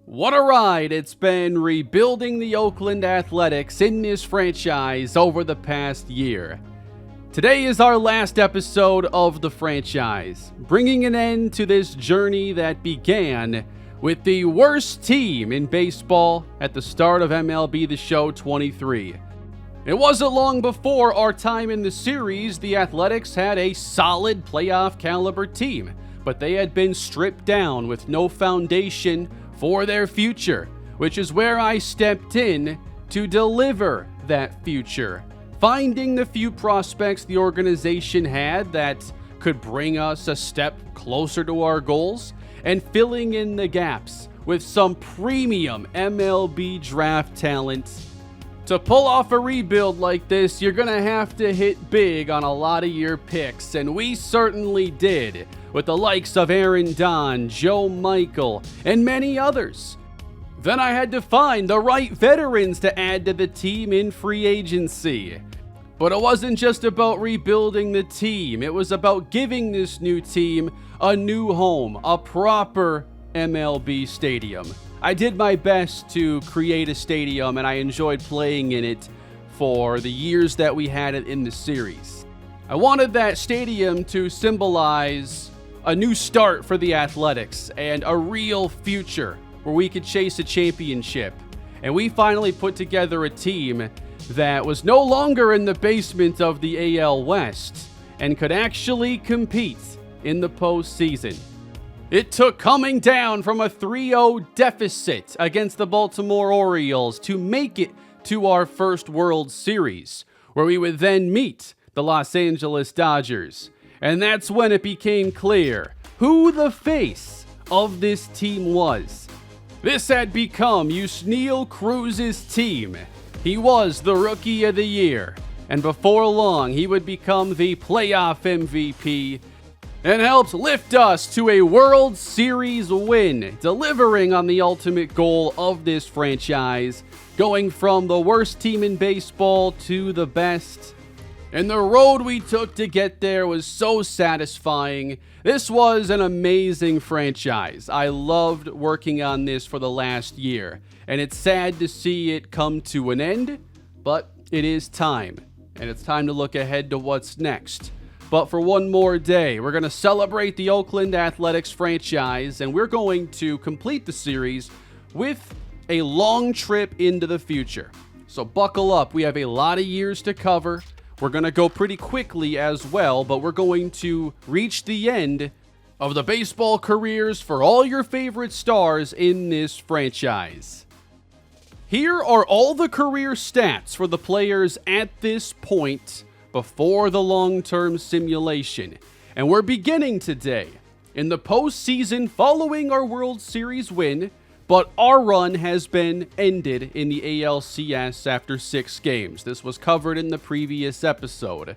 What a ride it's been rebuilding the Oakland Athletics in this franchise over the past year. Today is our last episode of the franchise, bringing an end to this journey that began with the worst team in baseball at the start of MLB The Show 23. It wasn't long before our time in the series, the Athletics had a solid playoff caliber team, but they had been stripped down with no foundation for their future, which is where I stepped in to deliver that future, finding the few prospects the organization had that could bring us a step closer to our goals, and filling in the gaps with some premium MLB draft talent. To pull off a rebuild like this, you're gonna have to hit big on a lot of your picks, and we certainly did, with the likes of Aaron Don, Joe Michael, and many others. Then I had to find the right veterans to add to the team in free agency. But it wasn't just about rebuilding the team, it was about giving this new team a new home, a proper MLB stadium. I did my best to create a stadium, and I enjoyed playing in it for the years that we had it in the series. I wanted that stadium to symbolize a new start for the Athletics and a real future where we could chase a championship. And we finally put together a team that was no longer in the basement of the AL West and could actually compete in the postseason. It took coming down from a 3-0 deficit against the Baltimore Orioles to make it to our first World Series, where we would then meet the Los Angeles Dodgers. And that's when it became clear who the face of this team was. This had become Yusniel Cruz's team. He was the Rookie of the Year, and before long he would become the playoff MVP and helped lift us to a World Series win, delivering on the ultimate goal of this franchise, going from the worst team in baseball to the best. And the road we took to get there was so satisfying. This was an amazing franchise. I loved working on this for the last year, and it's sad to see it come to an end, but it is time, and it's time to look ahead to what's next. But for one more day, we're going to celebrate the Oakland Athletics franchise, and we're going to complete the series with a long trip into the future. So buckle up. We have a lot of years to cover. We're going to go pretty quickly as well, but we're going to reach the end of the baseball careers for all your favorite stars in this franchise. Here are all the career stats for the players at this point before the long-term simulation. And we're beginning today in the postseason following our World Series win, but our run has been ended in the ALCS after 6 games. This was covered in the previous episode.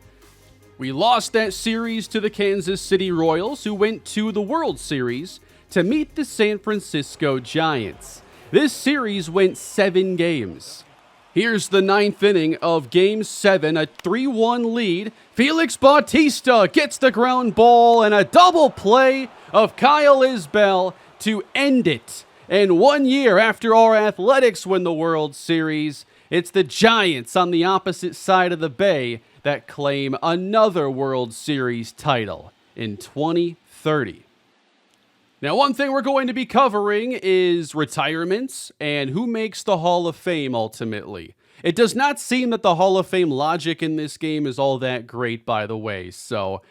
We lost that series to the Kansas City Royals, who went to the World Series to meet the San Francisco Giants. This series went 7 games. Here's the 9th inning of Game 7, a 3-1 lead. Felix Bautista gets the ground ball and a double play of Kyle Isbell to end it. And 1 year after our Athletics win the World Series, it's the Giants on the opposite side of the bay that claim another World Series title in 2030. Now, one thing we're going to be covering is retirements and who makes the Hall of Fame ultimately. It does not seem that the Hall of Fame logic in this game is all that great, by the way, so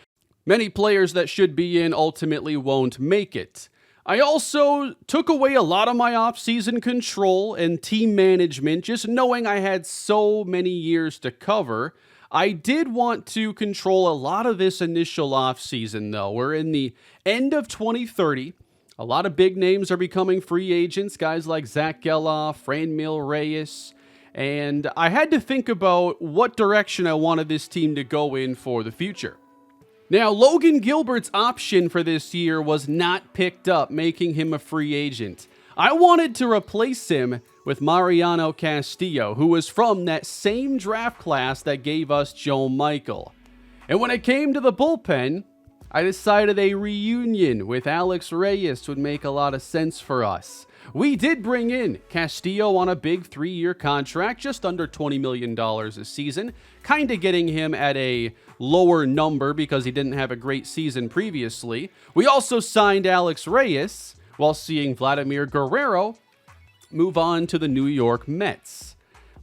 many players that should be in ultimately won't make it. I also took away a lot of my off-season control and team management, just knowing I had so many years to cover. I did want to control a lot of this initial offseason, though. We're in the end of 2030. A lot of big names are becoming free agents, guys like Zach Geloff, Franmil Reyes, and I had to think about what direction I wanted this team to go in for the future. Now, Logan Gilbert's option for this year was not picked up, making him a free agent. I wanted to replace him with Mariano Castillo, who was from that same draft class that gave us Joe Michael. And when it came to the bullpen, I decided a reunion with Alex Reyes would make a lot of sense for us. We did bring in Castillo on a big 3-year contract, just under $20 million a season, kind of getting him at a lower number because he didn't have a great season previously. We also signed Alex Reyes while seeing Vladimir Guerrero move on to the New York Mets.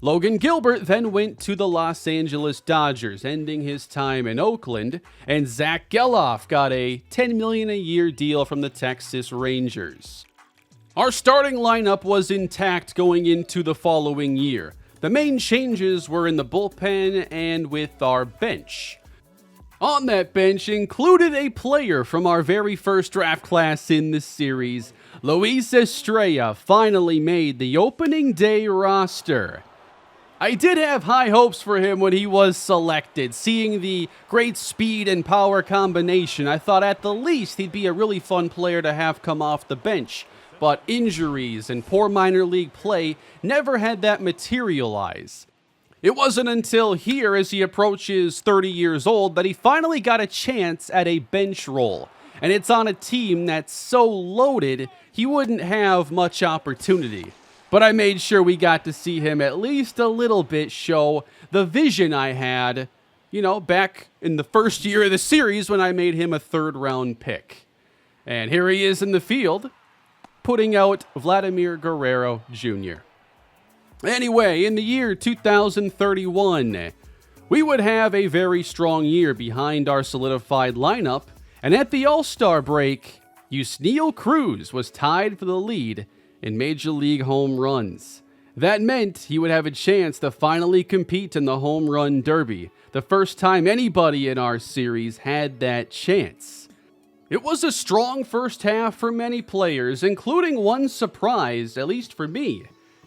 Logan Gilbert then went to the Los Angeles Dodgers, ending his time in Oakland, and Zach Geloff got a $10 million a year deal from the Texas Rangers. Our starting lineup was intact going into the following year. The main changes were in the bullpen and with our bench. On that bench included a player from our very first draft class in the series. Luis Estrella finally made the opening day roster. I did have high hopes for him when he was selected. Seeing the great speed and power combination, I thought at the least he'd be a really fun player to have come off the bench. But injuries and poor minor league play never had that materialize. It wasn't until here, as he approaches 30 years old, that he finally got a chance at a bench role. And it's on a team that's so loaded, he wouldn't have much opportunity. But I made sure we got to see him at least a little bit show the vision I had, back in the first year of the series when I made him a 3rd-round pick. And here he is in the field, putting out Vladimir Guerrero Jr. Anyway, in the year 2031, we would have a very strong year behind our solidified lineup, and at the All-Star break, Yusniel Cruz was tied for the lead in Major League home runs. That meant he would have a chance to finally compete in the Home Run Derby, the first time anybody in our series had that chance. It was a strong first half for many players, including one surprise, at least for me.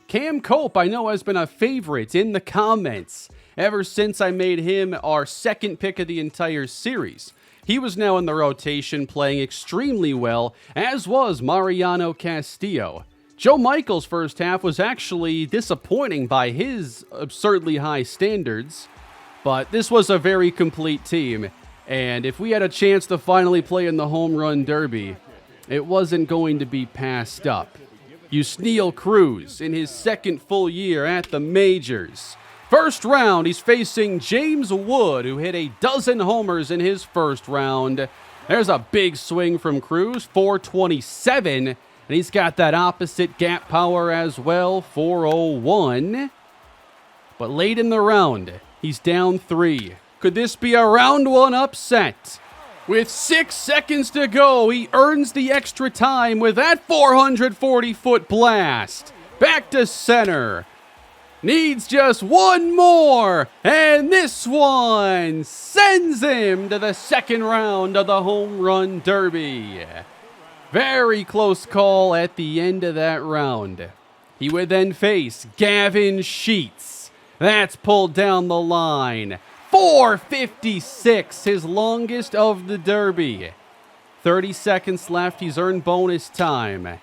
Cam Cope, I know, has been a favorite in the comments ever since I made him our 2nd pick of the entire series. He was now in the rotation, playing extremely well, as was Mariano Castillo. Joe Michael's first half was actually disappointing by his absurdly high standards, but this was a very complete team, and if we had a chance to finally play in the Home Run Derby, it wasn't going to be passed up. Yusniel Cruz in his 2nd full year at the majors. First round, he's facing James Wood, who hit a dozen homers in his first round. There's a big swing from Cruz, 427, and he's got that opposite gap power as well, 401. But late in the round, he's down 3. Could this be a round 1 upset? With 6 seconds to go, he earns the extra time with that 440-foot blast. Back to center. Needs just one more, and this one sends him to the 2nd round of the Home Run Derby. Very close call at the end of that round. He would then face Gavin Sheets. That's pulled down the line. 456, his longest of the Derby. 30 seconds left, he's earned bonus time.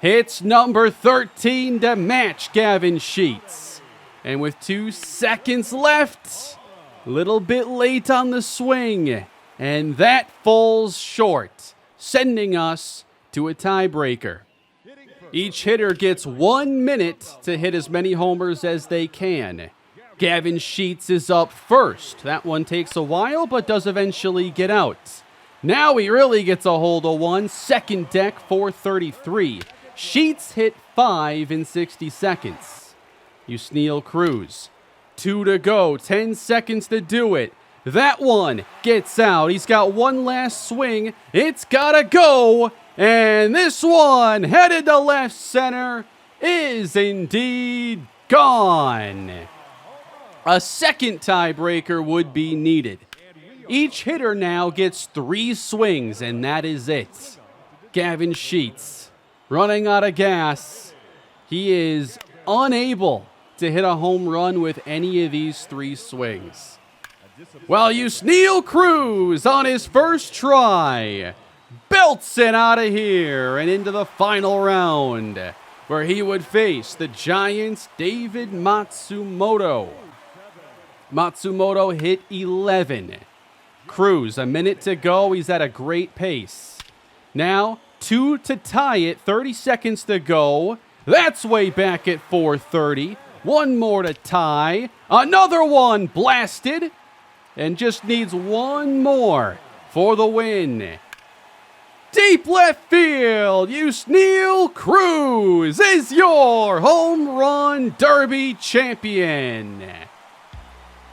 Hits number 13 to match Gavin Sheets. And with 2 seconds left, a little bit late on the swing, and that falls short, sending us to a tiebreaker. Each hitter gets 1 minute to hit as many homers as they can. Gavin Sheets is up first. That one takes a while, but does eventually get out. Now he really gets a hold of one. 2nd deck, 433. Sheets hit 5 in 60 seconds. Yusniel Cruz, 2 to go, 10 seconds to do it. That one gets out. He's got one last swing. It's gotta go. And this one, headed to left center, is indeed gone. A 2nd tiebreaker would be needed. Each hitter now gets 3 swings, and that is it. Gavin Sheets, running out of gas. He is unable to hit a home run with any of these 3 swings. Well, Yusniel Cruz, on his first try, belts it out of here and into the final round, where he would face the Giants' David Matsumoto. Matsumoto hit 11. Cruz, a minute to go. He's at a great pace. Now, 2 to tie it, 30 seconds to go. That's way back at 4:30. One more to tie. Another one blasted. And just needs one more for the win. Deep left field, Yusniel Cruz is your home run derby champion.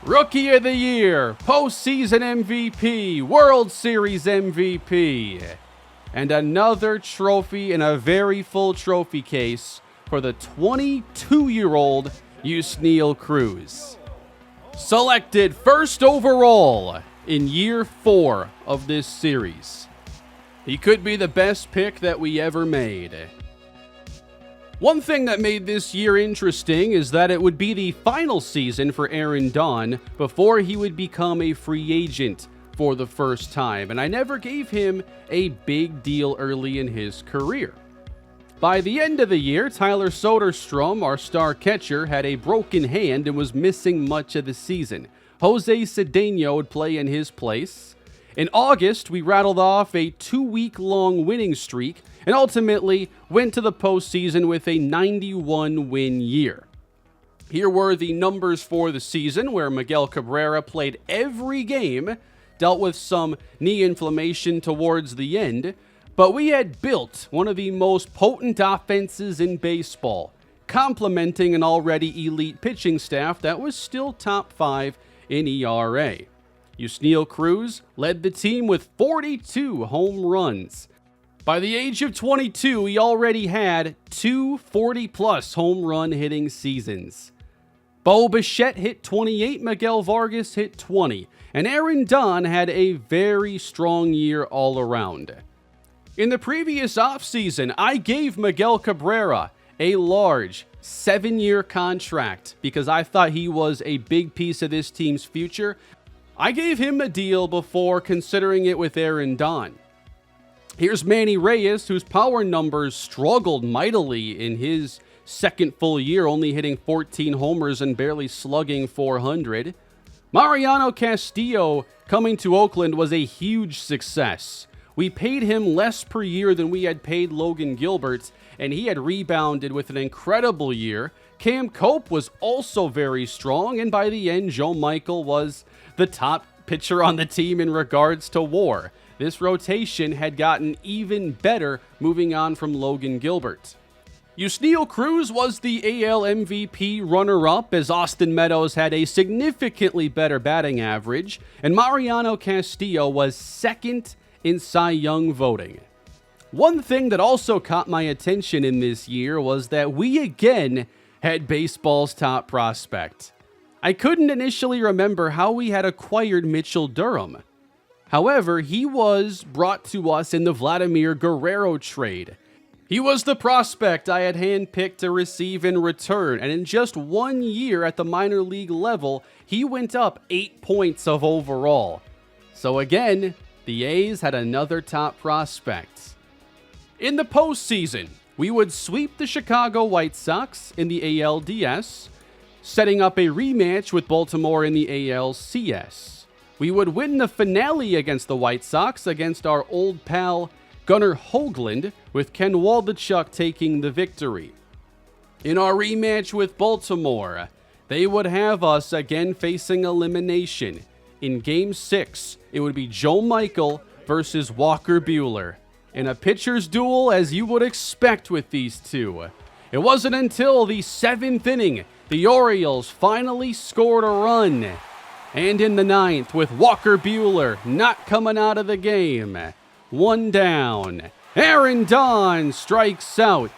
Rookie of the Year, postseason MVP, World Series MVP, and another trophy in a very full trophy case for the 22-year-old Yusniel Cruz. Selected first overall in year 4 of this series. He could be the best pick that we ever made. One thing that made this year interesting is that it would be the final season for Aaron Donn before he would become a free agent for the first time, and I never gave him a big deal early in his career. By the end of the year, Tyler Soderstrom, our star catcher, had a broken hand and was missing much of the season. Jose Cedeno would play in his place. In August, we rattled off a 2-week-long winning streak and ultimately went to the postseason with a 91-win year. Here were the numbers for the season, where Miguel Cabrera played every game, dealt with some knee inflammation towards the end, but we had built one of the most potent offenses in baseball, complementing an already elite pitching staff that was still top 5 in ERA. Yusniel Cruz led the team with 42 home runs. By the age of 22, he already had 2 40-plus home run hitting seasons. Bo Bichette hit 28, Miguel Vargas hit 20, and Aaron Donn had a very strong year all around. In the previous offseason, I gave Miguel Cabrera a large 7-year contract because I thought he was a big piece of this team's future. I gave him a deal before considering it with Aaron Donn. Here's Manny Reyes, whose power numbers struggled mightily in his second full year, only hitting 14 homers and barely slugging 400. Mariano Castillo coming to Oakland was a huge success. We paid him less per year than we had paid Logan Gilbert, and he had rebounded with an incredible year. Cam Cope was also very strong, and by the end, Joe Michael was the top pitcher on the team in regards to WAR. This rotation had gotten even better moving on from Logan Gilbert. Yusniel Cruz was the AL MVP runner-up, as Austin Meadows had a significantly better batting average, and Mariano Castillo was second in Cy Young voting. One thing that also caught my attention in this year was that we again had baseball's top prospect. I couldn't initially remember how we had acquired Mitchell Durham. However, he was brought to us in the Vladimir Guerrero trade. He was the prospect I had handpicked to receive in return, and in just 1 year at the minor league level, he went up 8 points of overall. So again, the A's had another top prospect. In the postseason, we would sweep the Chicago White Sox in the ALDS, setting up a rematch with Baltimore in the ALCS. We would win the finale against the White Sox against our old pal Gunnar Hoagland, with Ken Waldichuk taking the victory. In our rematch with Baltimore, they would have us again facing elimination. In Game 6, it would be Joe Michael versus Walker Buehler, in a pitcher's duel as you would expect with these two. It wasn't until the 7th inning the Orioles finally scored a run. And in the 9th, with Walker Buehler not coming out of the game, 1 down, Aaron Donn strikes out.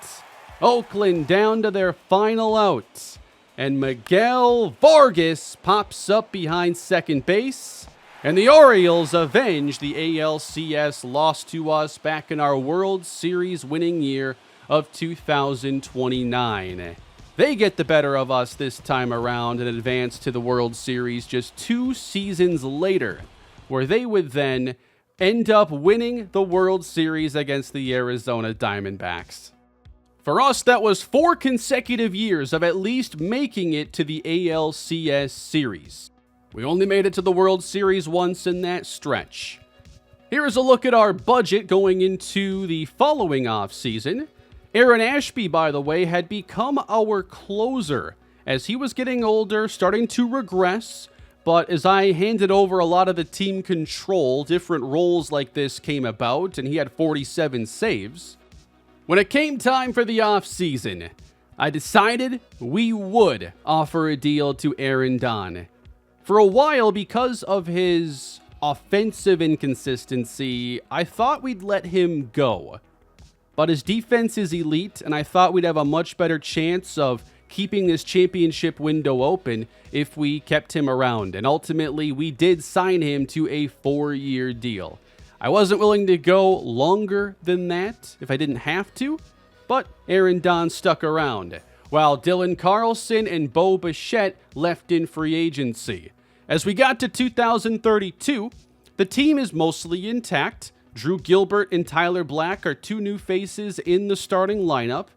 Oakland down to their final out. And Miguel Vargas pops up behind second base. And the Orioles avenge the ALCS loss to us back in our World Series winning year of 2029. They get the better of us this time around and advance to the World Series just 2 seasons later, where they would then end up winning the World Series against the Arizona Diamondbacks. For us, that was 4 consecutive years of at least making it to the ALCS series. We only made it to the World Series once in that stretch. Here is a look at our budget going into the following offseason. Aaron Ashby, by the way, had become our closer as he was getting older, starting to regress. But as I handed over a lot of the team control, different roles like this came about, and he had 47 saves. When it came time for the offseason, I decided we would offer a deal to Aaron Don. For a while, because of his offensive inconsistency, I thought we'd let him go. But his defense is elite, and I thought we'd have a much better chance of keeping this championship window open if we kept him around. And ultimately, we did sign him to a 4-year deal. I wasn't willing to go longer than that if I didn't have to, but Aaron Don stuck around, while Dylan Carlson and Bo Bichette left in free agency. As we got to 2032, the team is mostly intact. Drew Gilbert and Tyler Black are two new faces in the starting lineup,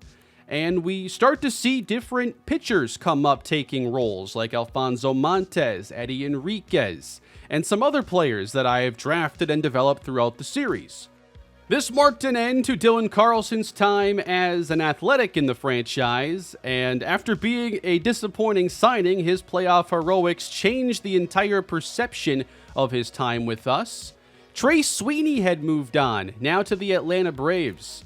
and we start to see different pitchers come up taking roles, like Alfonso Montes, Eddie Enriquez, and some other players that I have drafted and developed throughout the series. This marked an end to Dylan Carlson's time as an Athletic in the franchise, and after being a disappointing signing, his playoff heroics changed the entire perception of his time with us. Trey Sweeney had moved on, now to the Atlanta Braves.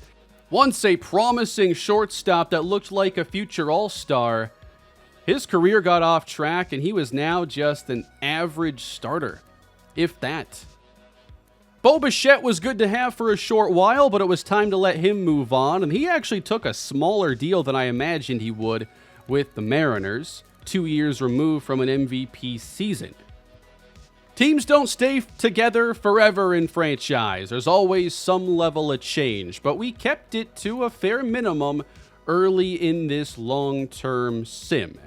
Once a promising shortstop that looked like a future all-star, his career got off track and he was now just an average starter, if that. Bo Bichette was good to have for a short while, but it was time to let him move on, and he actually took a smaller deal than I imagined he would with the Mariners, 2 years removed from an MVP season. Teams don't stay together forever in franchise. There's always some level of change, but we kept it to a fair minimum early in this long-term sim.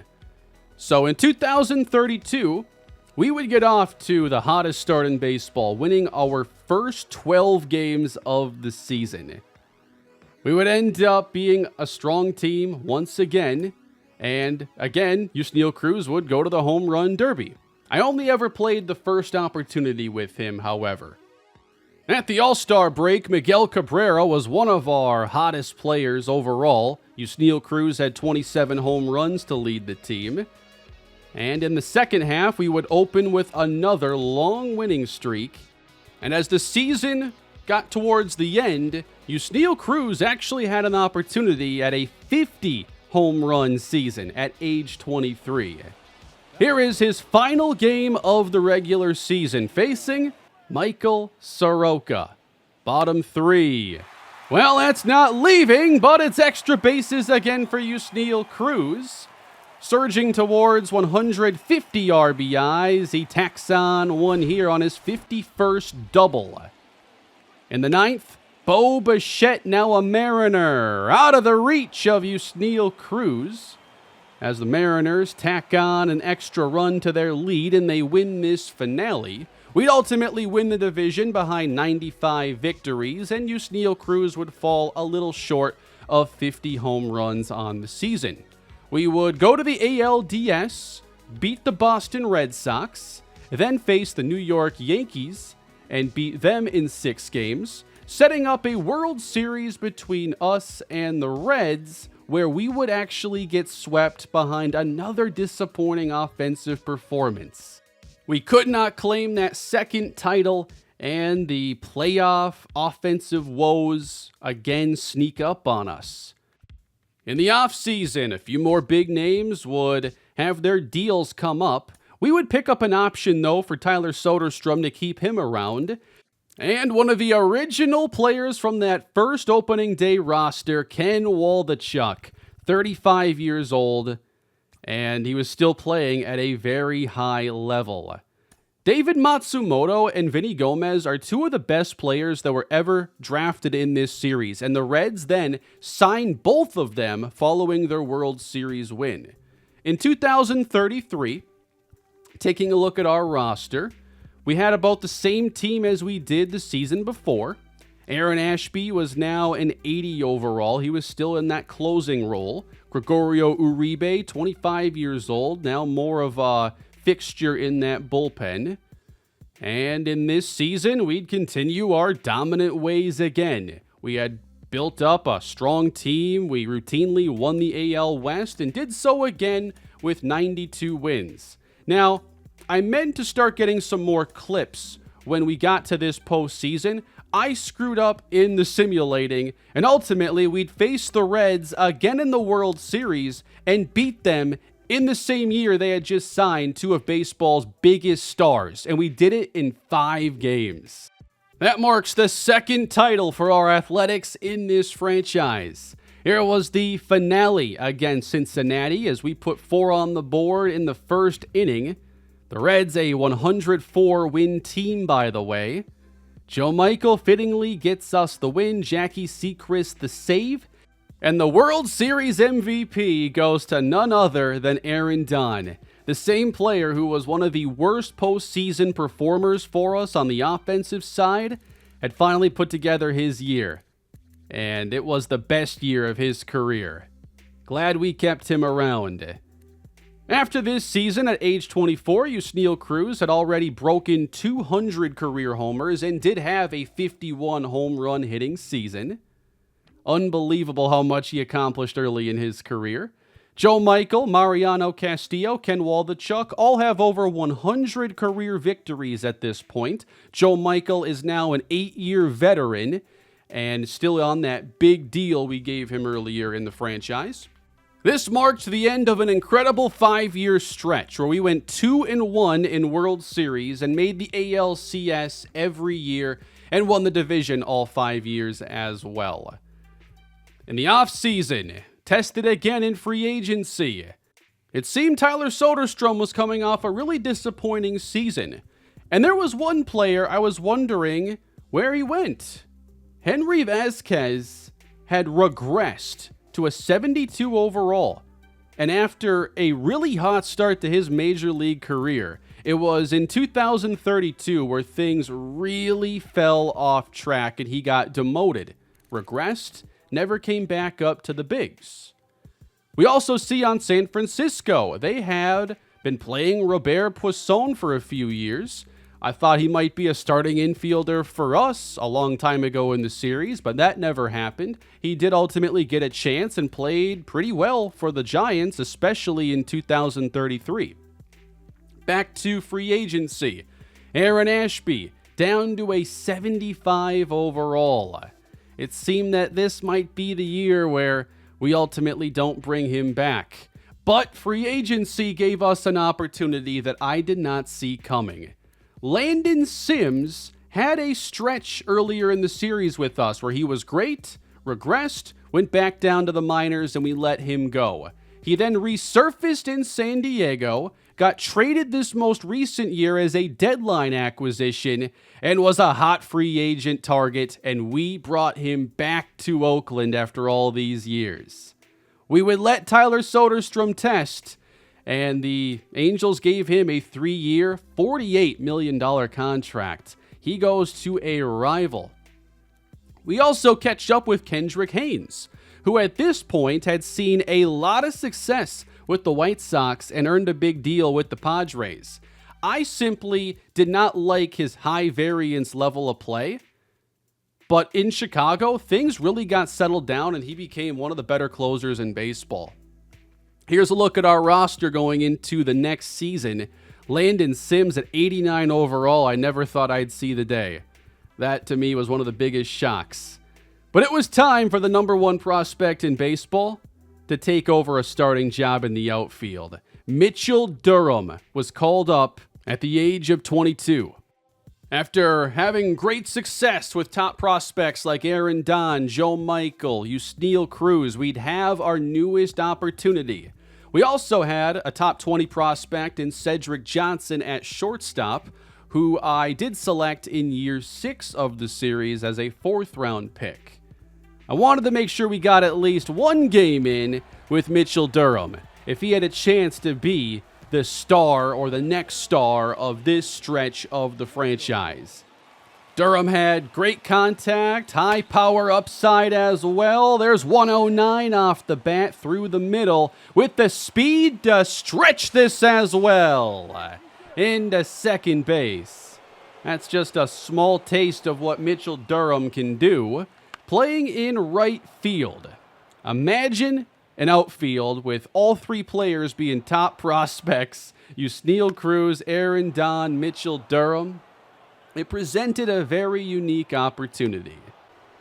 So in 2032, we would get off to the hottest start in baseball, winning our first 12 games of the season. We would end up being a strong team once again, and again, Yusniel Cruz would go to the home run derby. I only ever played the first opportunity with him, however. At the All-Star break, Miguel Cabrera was one of our hottest players overall. Yusniel Cruz had 27 home runs to lead the team. And in the second half, we would open with another long winning streak. And as the season got towards the end, Yusniel Cruz actually had an opportunity at a 50 home run season at age 23. Here is his final game of the regular season, facing Michael Soroka. Bottom 3. Well, that's not leaving, but it's extra bases again for Yusniel Cruz. Surging towards 150 RBIs, he tacks on one here on his 51st double. In the ninth, Bo Bichette, now a Mariner, out of the reach of Yusniel Cruz, as the Mariners tack on an extra run to their lead and they win this finale. We'd ultimately win the division behind 95 victories, and Yusniel Cruz would fall a little short of 50 home runs on the season. We would go to the ALDS, beat the Boston Red Sox, then face the New York Yankees and beat them in 6 games, setting up a World Series between us and the Reds, where we would actually get swept behind another disappointing offensive performance. We could not claim that second title, and the playoff offensive woes again sneak up on us. In the offseason, a few more big names would have their deals come up. We would pick up an option, though, for Tyler Soderstrom to keep him around. And one of the original players from that first opening day roster, Ken Waldichuk, 35 years old, and he was still playing at a very high level. David Matsumoto and Vinny Gomez are two of the best players that were ever drafted in this series, and the Reds then signed both of them following their World Series win. In 2033, taking a look at our roster, we had about the same team as we did the season before. Aaron Ashby was now an 80 overall. He was still in that closing role. Gregorio Uribe, 25 years old, now more of a fixture in that bullpen. And in this season, we'd continue our dominant ways again. We had built up a strong team. We routinely won the AL West and did so again with 92 wins. Now, I meant to start getting some more clips when we got to this postseason. I screwed up in the simulating, and ultimately we'd face the Reds again in the World Series and beat them in the same year they had just signed two of baseball's biggest stars, and we did it in 5 games. That marks the second title for our Athletics in this franchise. Here was the finale against Cincinnati as we put 4 on the board in the first inning. The Reds, a 104-win team, by the way. Joe Michael fittingly gets us the win, Jackie Sechrist the save, and the World Series MVP goes to none other than Aaron Don, the same player who was one of the worst postseason performers for us on the offensive side, had finally put together his year. And it was the best year of his career. Glad we kept him around. After this season, at age 24, Yusniel Cruz had already broken 200 career homers and did have a 51 home run hitting season. Unbelievable how much he accomplished early in his career. Joe Michael, Mariano Castillo, Ken Waldichuk all have over 100 career victories at this point. Joe Michael is now an 8-year veteran and still on that big deal we gave him earlier in the franchise. This marked the end of an incredible 5-year stretch where we went 2-1 in World Series and made the ALCS every year and won the division all 5 years as well. In the offseason, tested again in free agency. It seemed Tyler Soderstrom was coming off a really disappointing season, and there was one player I was wondering where he went. Henry Vasquez had regressed to a 72 overall, and after a really hot start to his major league career, it was in 2032 where things really fell off track and he got demoted, regressed, never came back up to the bigs. We also see on San Francisco, they had been playing Robert Puason for a few years. I thought he might be a starting infielder for us a long time ago in the series, but that never happened. He did ultimately get a chance and played pretty well for the Giants, especially in 2033. Back to free agency. Aaron Ashby, down to a 75 overall. It seemed that this might be the year where we ultimately don't bring him back. But free agency gave us an opportunity that I did not see coming. Landon Sims had a stretch earlier in the series with us where he was great, regressed, went back down to the minors, and we let him go. He then resurfaced in San Diego, got traded this most recent year as a deadline acquisition, and was a hot free agent target, and we brought him back to Oakland after all these years. We would let Tyler Soderstrom test, and the Angels gave him a 3-year, $48 million contract. He goes to a rival. We also catch up with Kendrick Haynes, who at this point had seen a lot of success with the White Sox and earned a big deal with the Padres. I simply did not like his high variance level of play, but in Chicago, things really got settled down and he became one of the better closers in baseball. Here's a look at our roster going into the next season. Landon Sims at 89 overall. I never thought I'd see the day. That, to me, was one of the biggest shocks. But it was time for the number one prospect in baseball to take over a starting job in the outfield. Mitchell Durham was called up at the age of 22. After having great success with top prospects like Aaron Don, Joe Michael, Yusniel Cruz, we'd have our newest opportunity. We also had a top 20 prospect in Cedric Johnson at shortstop, who I did select in year 6 of the series as a 4th-round pick. I wanted to make sure we got at least one game in with Mitchell Durham, if he had a chance to be the star or the next star of this stretch of the franchise. Durham had great contact, high power upside as well. There's 109 off the bat through the middle with the speed to stretch this as well into second base. That's just a small taste of what Mitchell Durham can do playing in right field. Imagine an outfield with all three players being top prospects. Yusniel Cruz, Aaron Don, Mitchell Durham. It presented a very unique opportunity.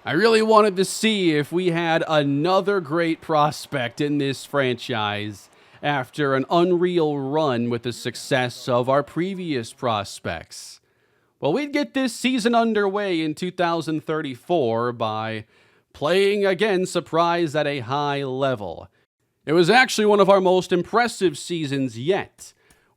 I really wanted to see if we had another great prospect in this franchise after an unreal run with the success of our previous prospects. Well, we'd get this season underway in 2034 by playing again surprise at a high level. It was actually one of our most impressive seasons yet.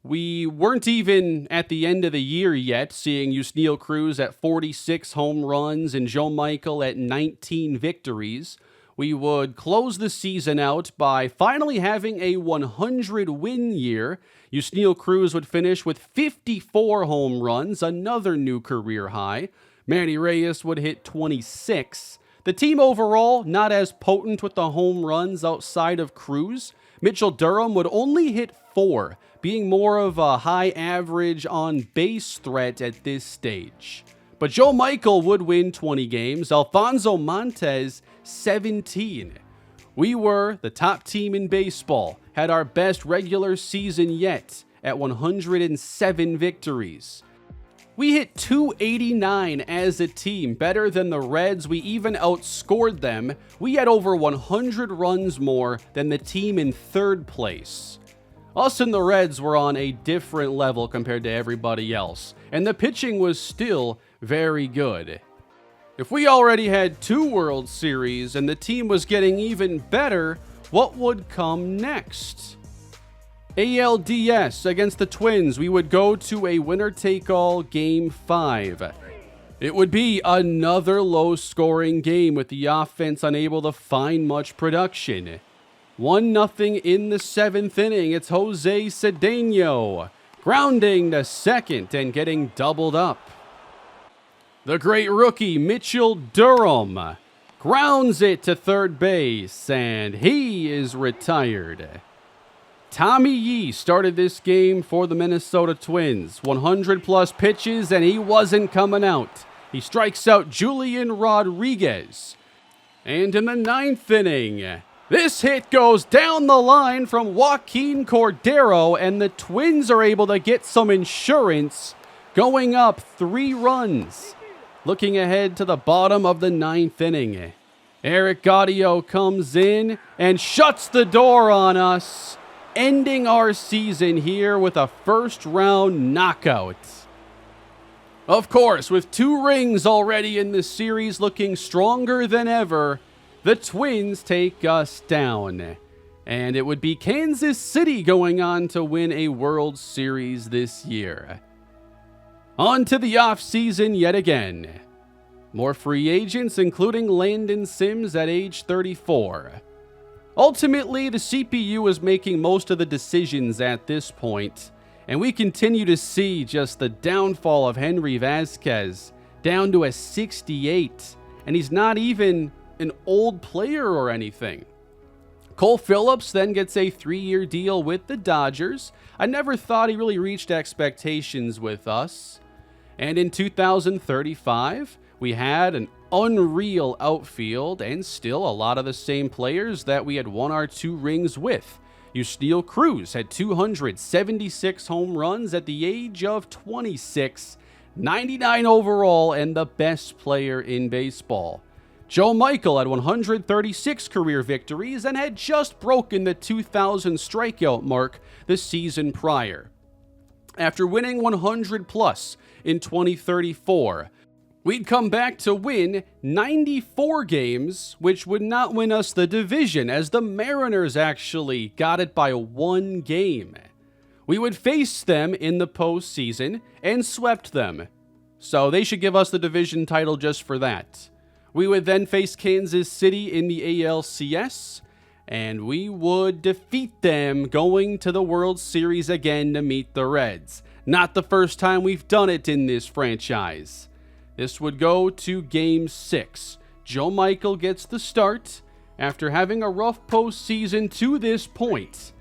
We weren't even at the end of the year yet, seeing Yusniel Cruz at 46 home runs and Joe Michael at 19 victories. We would close the season out by finally having a 100-win year. Yusniel Cruz would finish with 54 home runs, another new career high. Manny Reyes would hit 26. The team overall, not as potent with the home runs outside of Cruz. Mitchell Durham would only hit 4, being more of a high average on base threat at this stage. But Joe Michael would win 20 games, Alfonso Montes 17. We were the top team in baseball, had our best regular season yet at 107 victories. We hit 289 as a team, better than the Reds. We even outscored them. We had over 100 runs more than the team in third place. Us and the Reds were on a different level compared to everybody else, and the pitching was still very good. If we already had 2 World Series and the team was getting even better, what would come next? ALDS against the Twins, we would go to a winner-take-all Game 5. It would be another low-scoring game with the offense unable to find much production. 1-0 in the 7th inning. It's Jose Cedeno grounding to second and getting doubled up. The great rookie Mitchell Durham grounds it to third base, and he is retired. Tommy Yee started this game for the Minnesota Twins. 100-plus pitches, and he wasn't coming out. He strikes out Julian Rodriguez. And in the 9th inning, this hit goes down the line from Joaquin Cordero, and the Twins are able to get some insurance, going up 3 runs. Looking ahead to the bottom of the 9th inning, Eric Gaudio comes in and shuts the door on us, ending our season here with a first-round knockout. Of course, with 2 rings already in the series looking stronger than ever, the Twins take us down. And it would be Kansas City going on to win a World Series this year. On to the offseason yet again. More free agents, including Landon Sims at age 34. Ultimately, the CPU is making most of the decisions at this point, and we continue to see just the downfall of Henry Vasquez, down to a 68, and he's not even an old player or anything. Cole Phillips then gets a 3-year deal with the Dodgers. I never thought he really reached expectations with us. And in 2035, we had an unreal outfield and still a lot of the same players that we had won our 2 rings with. Yusniel Cruz had 276 home runs at the age of 26, 99 overall, and the best player in baseball. Joe Michael had 136 career victories and had just broken the 2,000 strikeout mark the season prior. After winning 100-plus in 2034, we'd come back to win 94 games, which would not win us the division, as the Mariners actually got it by 1 game. We would face them in the postseason and swept them, so they should give us the division title just for that. We would then face Kansas City in the ALCS, and we would defeat them, going to the World Series again to meet the Reds. Not the first time we've done it in this franchise. This would go to Game 6. Joe Michael gets the start after having a rough postseason to this point,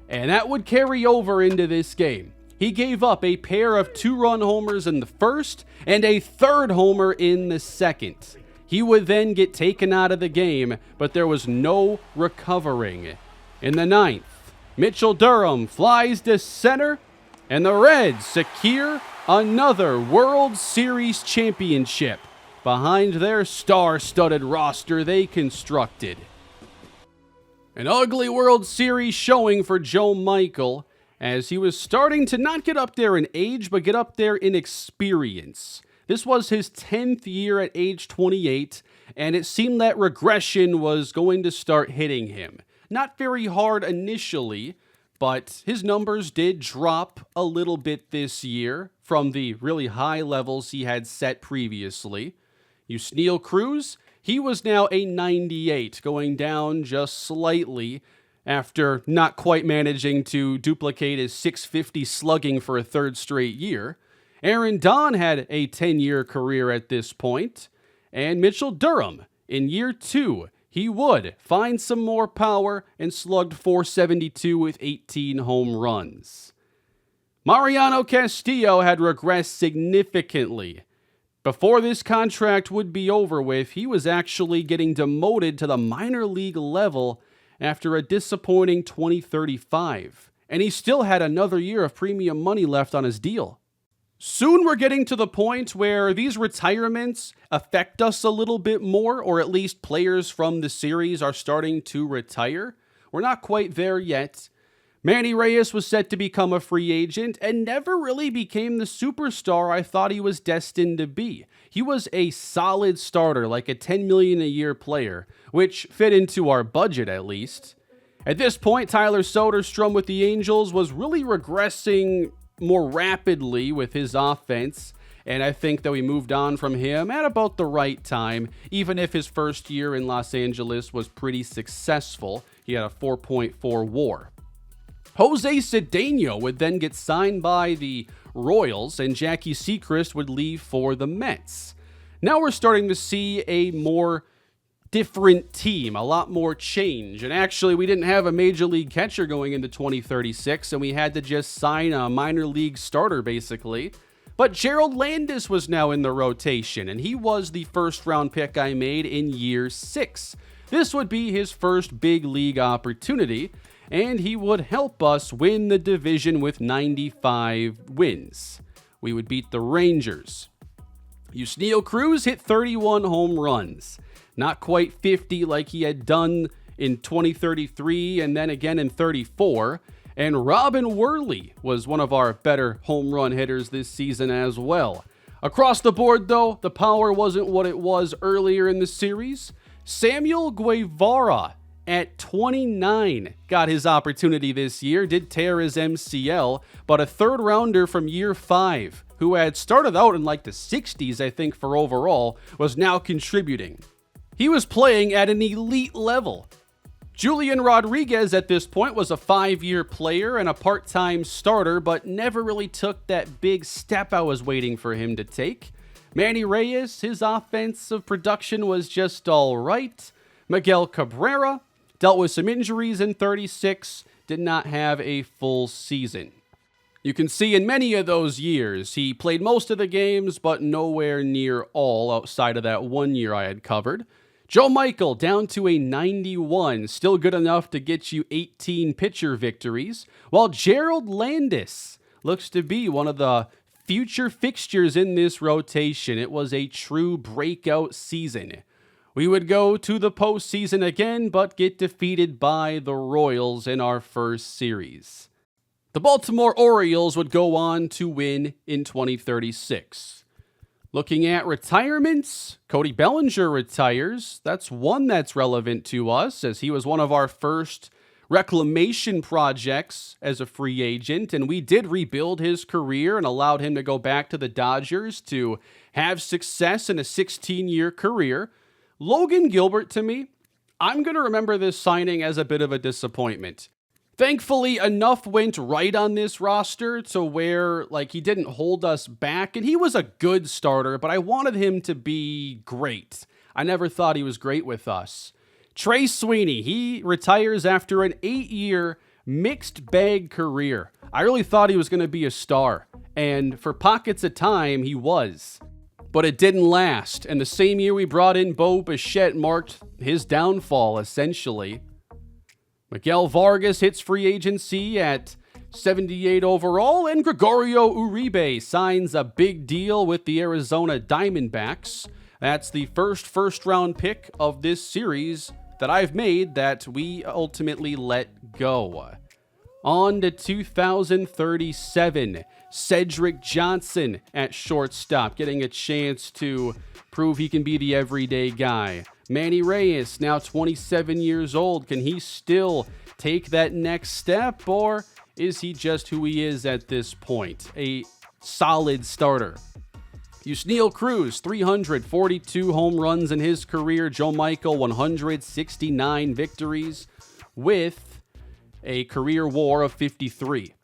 and that would carry over into this game. He gave up a pair of 2-run homers in the first and a third homer in the second. He would then get taken out of the game, but there was no recovering. In the ninth, Mitchell Durham flies to center, and the Reds secure another World Series championship behind their star-studded roster they constructed. An ugly World Series showing for Joe Michael, as he was starting to not get up there in age, but get up there in experience. This was his 10th year at age 28, and it seemed that regression was going to start hitting him. Not very hard initially, but his numbers did drop a little bit this year from the really high levels he had set previously. Yusniel Cruz, he was now a 98, going down just slightly after not quite managing to duplicate his .650 slugging for a third straight year. Aaron Don had a 10-year career at this point, and Mitchell Durham, in year 2, he would find some more power and slugged .472 with 18 home runs. Mariano Castillo had regressed significantly. Before this contract would be over with, he was actually getting demoted to the minor league level after a disappointing 2035, and he still had another year of premium money left on his deal. Soon we're getting to the point where these retirements affect us a little bit more, or at least players from the series are starting to retire. We're not quite there yet. Manny Reyes was set to become a free agent and never really became the superstar I thought he was destined to be. He was a solid starter, like a $10 million a year player, which fit into our budget at least. At this point, Tyler Soderstrom with the Angels was really regressing more rapidly with his offense, and I think that we moved on from him at about the right time, even if his first year in Los Angeles was pretty successful. He had a 4.4 WAR. Jose Cedeno would then get signed by the Royals, and Jackie Sechrist would leave for the Mets. Now we're starting to see a more different team, a lot more change. And actually, we didn't have a major league catcher going into 2036, and we had to just sign a minor league starter, basically. But Gerald Landis was now in the rotation, and he was the first-round pick I made in year 6. This would be his first big league opportunity, and he would help us win the division with 95 wins. We would beat the Rangers. Yusniel Cruz hit 31 home runs. Not quite 50 like he had done in 2033 and then again in 34. And Robin Worley was one of our better home run hitters this season as well. Across the board, though, the power wasn't what it was earlier in the series. Samuel Guevara at 29 got his opportunity this year, did tear his MCL, but a third rounder from year 5, who had started out in like the 60s, I think, for overall, was now contributing. He was playing at an elite level. Julian Rodriguez at this point was a 5-year player and a part-time starter, but never really took that big step I was waiting for him to take. Manny Reyes, his offensive production was just all right. Miguel Cabrera dealt with some injuries in 36, did not have a full season. You can see in many of those years, he played most of the games, but nowhere near all outside of that 1 year I had covered. Joe Michael down to a 91, still good enough to get you 18 pitcher victories, while Gerald Landis looks to be one of the future fixtures in this rotation. It was a true breakout season. We would go to the postseason again, but get defeated by the Royals in our first series. The Baltimore Orioles would go on to win in 2036. Looking at retirements, Cody Bellinger retires. That's one that's relevant to us, as he was one of our first reclamation projects as a free agent, and we did rebuild his career and allowed him to go back to the Dodgers to have success in a 16-year career. Logan Gilbert, to me, I'm going to remember this signing as a bit of a disappointment. Thankfully, enough went right on this roster to where, he didn't hold us back, and he was a good starter, but I wanted him to be great. I never thought he was great with us. Trey Sweeney, he retires after an 8-year mixed bag career. I really thought he was going to be a star, and for pockets of time, he was. But it didn't last, and the same year we brought in Bo Bichette marked his downfall, essentially. Miguel Vargas hits free agency at 78 overall, and Gregorio Uribe signs a big deal with the Arizona Diamondbacks. That's the first-round pick of this series that I've made that we ultimately let go. On to 2037, Cedric Johnson at shortstop, getting a chance to prove he can be the everyday guy. Manny Reyes, now 27 years old. Can he still take that next step, or is he just who he is at this point? A solid starter. Yusniel Cruz, 342 home runs in his career. Joe Michael, 169 victories with a career WAR of 53.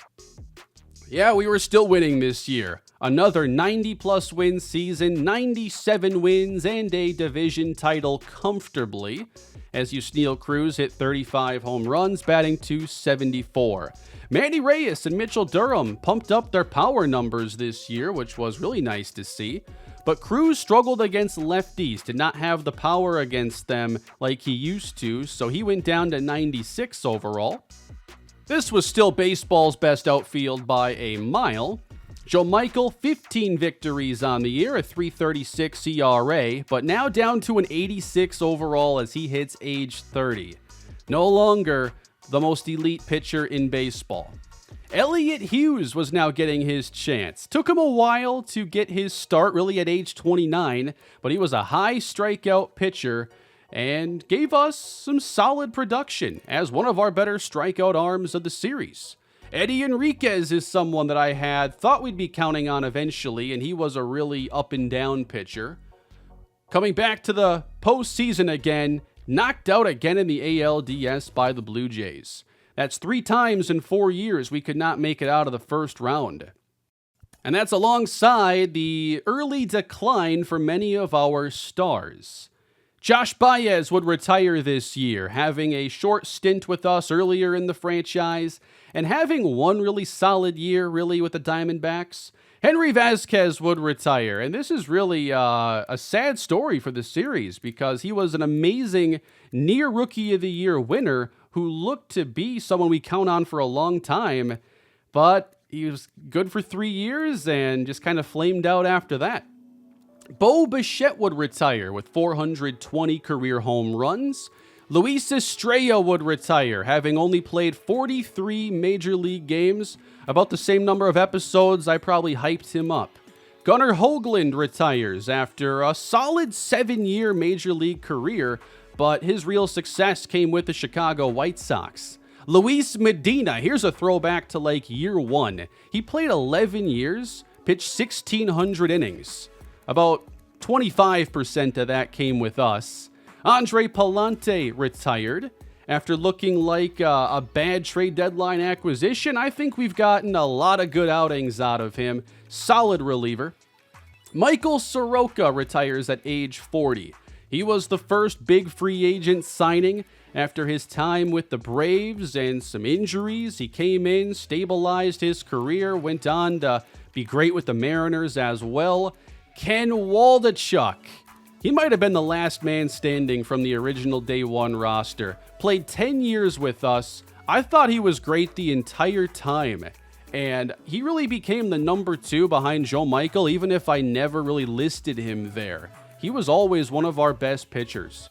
Yeah, we were still winning this year. Another 90-plus win season, 97 wins, and a division title comfortably, as Yusniel Cruz hit 35 home runs, batting .274. Manny Reyes and Mitchell Durham pumped up their power numbers this year, which was really nice to see. But Cruz struggled against lefties, did not have the power against them like he used to, so he went down to 96 overall. This was still baseball's best outfield by a mile. Joe Michael, 15 victories on the year, a 3.36 ERA, but now down to an 86 overall as he hits age 30. No longer the most elite pitcher in baseball. Elliott Hughes was now getting his chance. Took him a while to get his start, really at age 29, but he was a high strikeout pitcher and gave us some solid production as one of our better strikeout arms of the series. Eddie Enriquez is someone that I thought we'd be counting on eventually, and he was a really up and down pitcher. Coming back to the postseason again, knocked out again in the ALDS by the Blue Jays. That's 3 times in 4 years we could not make it out of the first round. And that's alongside the early decline for many of our stars. Josh Baez would retire this year, having a short stint with us earlier in the franchise, and having one really solid year, really, with the Diamondbacks. Henry Vasquez would retire, and this is really a sad story for the series because he was an amazing near Rookie of the Year winner who looked to be someone we count on for a long time, but he was good for 3 years and just kind of flamed out after that. Bo Bichette would retire with 420 career home runs. Luis Estrella would retire, having only played 43 Major League games, about the same number of episodes I probably hyped him up. Gunnar Hoagland retires after a solid 7-year Major League career, but his real success came with the Chicago White Sox. Luis Medina, here's a throwback to year 1. He played 11 years, pitched 1,600 innings. About 25% of that came with us. Andre Palante retired. After looking like a bad trade deadline acquisition, I think we've gotten a lot of good outings out of him. Solid reliever. Michael Soroka retires at age 40. He was the first big free agent signing after his time with the Braves and some injuries. He came in, stabilized his career, went on to be great with the Mariners as well. Ken Waldachuk. He might have been the last man standing from the original Day 1 roster. Played 10 years with us. I thought he was great the entire time. And he really became the number 2 behind Joe Michael, even if I never really listed him there. He was always one of our best pitchers.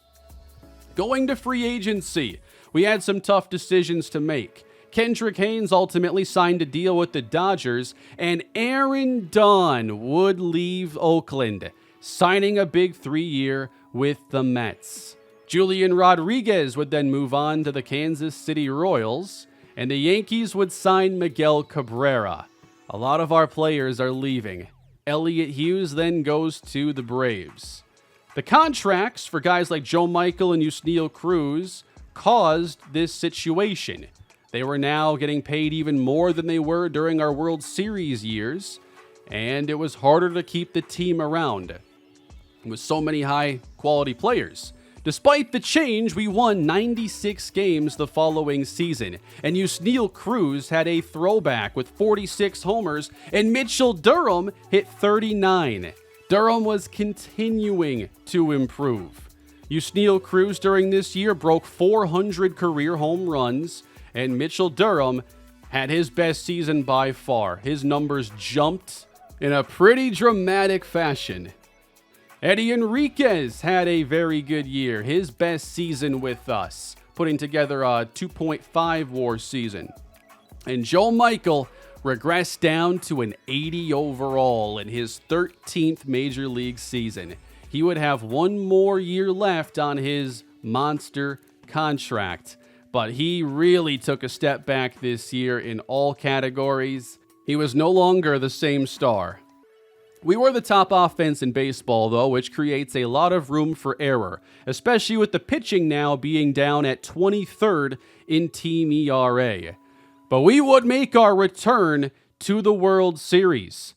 Going to free agency, we had some tough decisions to make. Kendrick Haynes ultimately signed a deal with the Dodgers, and Aaron Dunn would leave Oakland, signing a big 3-year with the Mets. Julian Rodriguez would then move on to the Kansas City Royals, and the Yankees would sign Miguel Cabrera. A lot of our players are leaving. Elliott Hughes then goes to the Braves. The contracts for guys like Joe Michael and Yusniel Cruz caused this situation. They were now getting paid even more than they were during our World Series years, and it was harder to keep the team around with so many high-quality players. Despite the change, we won 96 games the following season, and Yusniel Cruz had a throwback with 46 homers, and Mitchell Durham hit 39. Durham was continuing to improve. Yusniel Cruz during this year broke 400 career home runs, and Mitchell Durham had his best season by far. His numbers jumped in a pretty dramatic fashion. Eddie Enriquez had a very good year, his best season with us, putting together a 2.5 WAR season. And Joe Michael regressed down to an 80 overall in his 13th Major League season. He would have one more year left on his monster contract, but he really took a step back this year in all categories. He was no longer the same star. We were the top offense in baseball, though, which creates a lot of room for error, especially with the pitching now being down at 23rd in team ERA. But we would make our return to the World Series.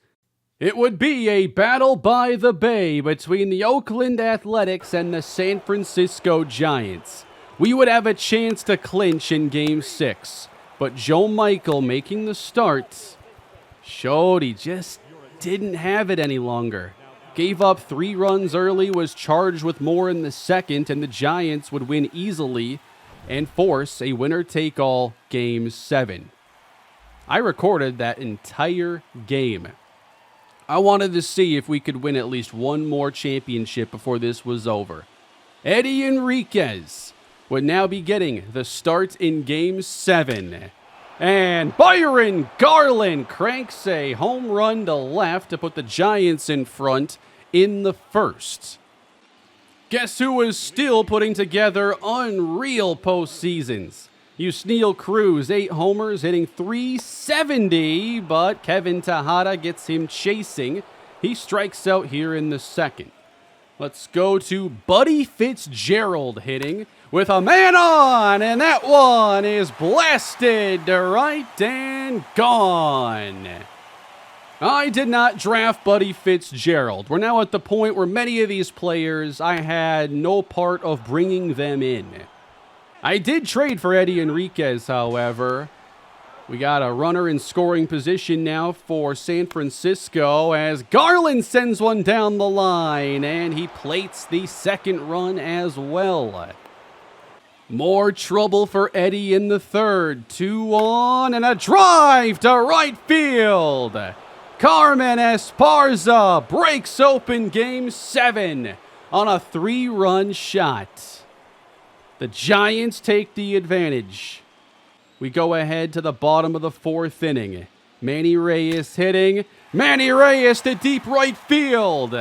It would be a battle by the bay between the Oakland Athletics and the San Francisco Giants. We would have a chance to clinch in Game 6, but Joe Michael making the start showed he just didn't have it any longer. Gave up 3 runs early, was charged with more in the second, and the Giants would win easily and force a winner-take-all Game 7. I recorded that entire game. I wanted to see if we could win at least one more championship before this was over. Eddie Enriquez would now be getting the start in Game 7. And Byron Garland cranks a home run to left to put the Giants in front in the first. Guess who is still putting together unreal postseasons? Yusniel Cruz, 8 homers, hitting .370, but Kevin Tejada gets him chasing. He strikes out here in the second. Let's go to Buddy Fitzgerald hitting with a man on, and that one is blasted to right and gone. I did not draft Buddy Fitzgerald. We're now at the point where many of these players, I had no part of bringing them in. I did trade for Eddie Enriquez, however. We got a runner in scoring position now for San Francisco as Garland sends one down the line, and he plates the second run as well. More trouble for Eddie in the third. 2 on and a drive to right field. Carmen Esparza breaks open Game 7 on a 3-run shot. The Giants take the advantage. We go ahead to the bottom of the 4th inning. Manny Reyes hitting. Manny Reyes to deep right field.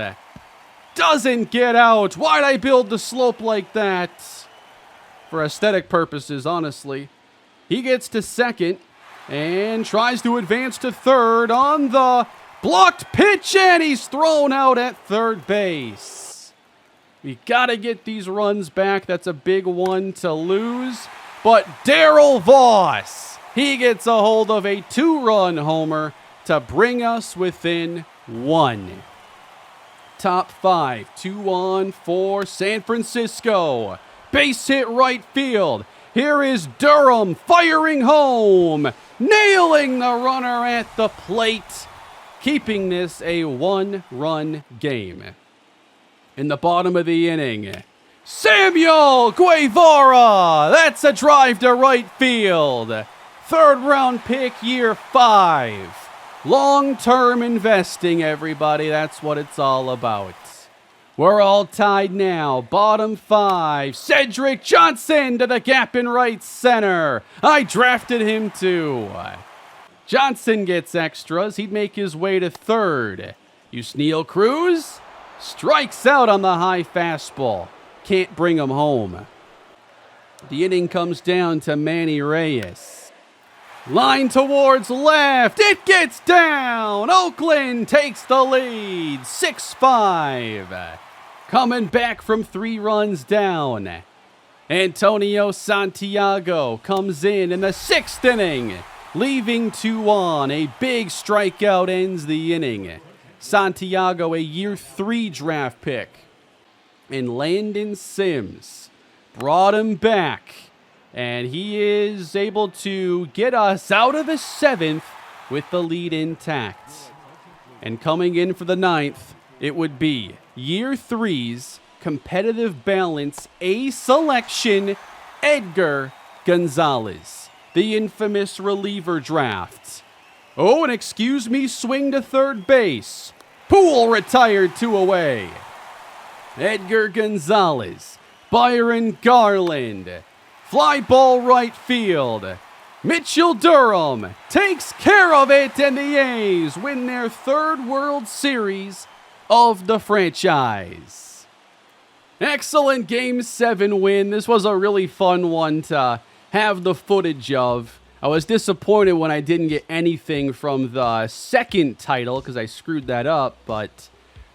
Doesn't get out. Why'd I build the slope like that? For aesthetic purposes, honestly. He gets to second and tries to advance to third on the blocked pitch, and he's thrown out at third base. We gotta get these runs back. That's a big one to lose. But Daryl Voss, he gets a hold of a 2-run homer to bring us within 1. Top 5, 2 on for San Francisco. Base hit right field. Here is Durham firing home, nailing the runner at the plate, keeping this a 1-run game. In the bottom of the inning, Samuel Guevara, that's a drive to right field. 3rd round pick, year 5. Long-term investing, everybody, that's what it's all about. We're all tied now. Bottom 5. Cedric Johnson to the gap in right center. I drafted him too. Johnson gets extras. He'd make his way to 3rd. Yusniel Cruz strikes out on the high fastball. Can't bring him home. The inning comes down to Manny Reyes. Line towards left. It gets down. Oakland takes the lead. 6-5. Coming back from 3 runs down. Antonio Santiago comes in the 6th inning, leaving 2 on. A big strikeout ends the inning. Santiago, a year 3 draft pick. And Landon Sims brought him back. And he is able to get us out of the 7th with the lead intact. And coming in for the 9th, it would be year 3's competitive balance A selection, Edgar Gonzalez, the infamous reliever draft. Oh, and excuse me, swing to third base. Poole retired 2 away. Edgar Gonzalez, Byron Garland, fly ball right field. Mitchell Durham takes care of it, and the A's win their 3rd World Series of the franchise. Excellent Game 7 win. This was a really fun one to have the footage of. I was disappointed when I didn't get anything from the 2nd title because I screwed that up, but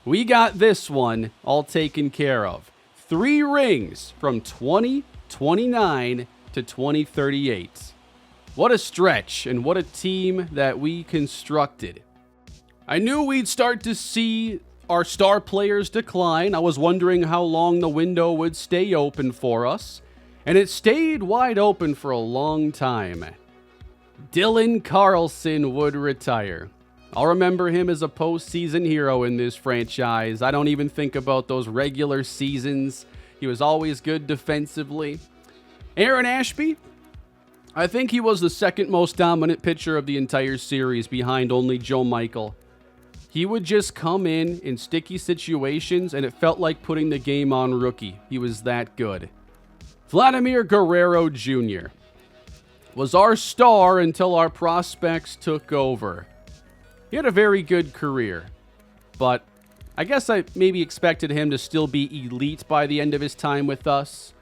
we got this one all taken care of. 3 rings from 2029 to 2038. What a stretch, and what a team that we constructed. I knew we'd start to see our star players decline. I was wondering how long the window would stay open for us, and it stayed wide open for a long time. Dylan Carlson would retire. I'll remember him as a postseason hero in this franchise. I don't even think about those regular seasons. He was always good defensively. Aaron Ashby, I think he was the 2nd most dominant pitcher of the entire series behind only Joe Michael. He would just come in sticky situations, and it felt like putting the game on rookie. He was that good. Vladimir Guerrero Jr. was our star until our prospects took over. He had a very good career, but I guess I maybe expected him to still be elite by the end of his time with us.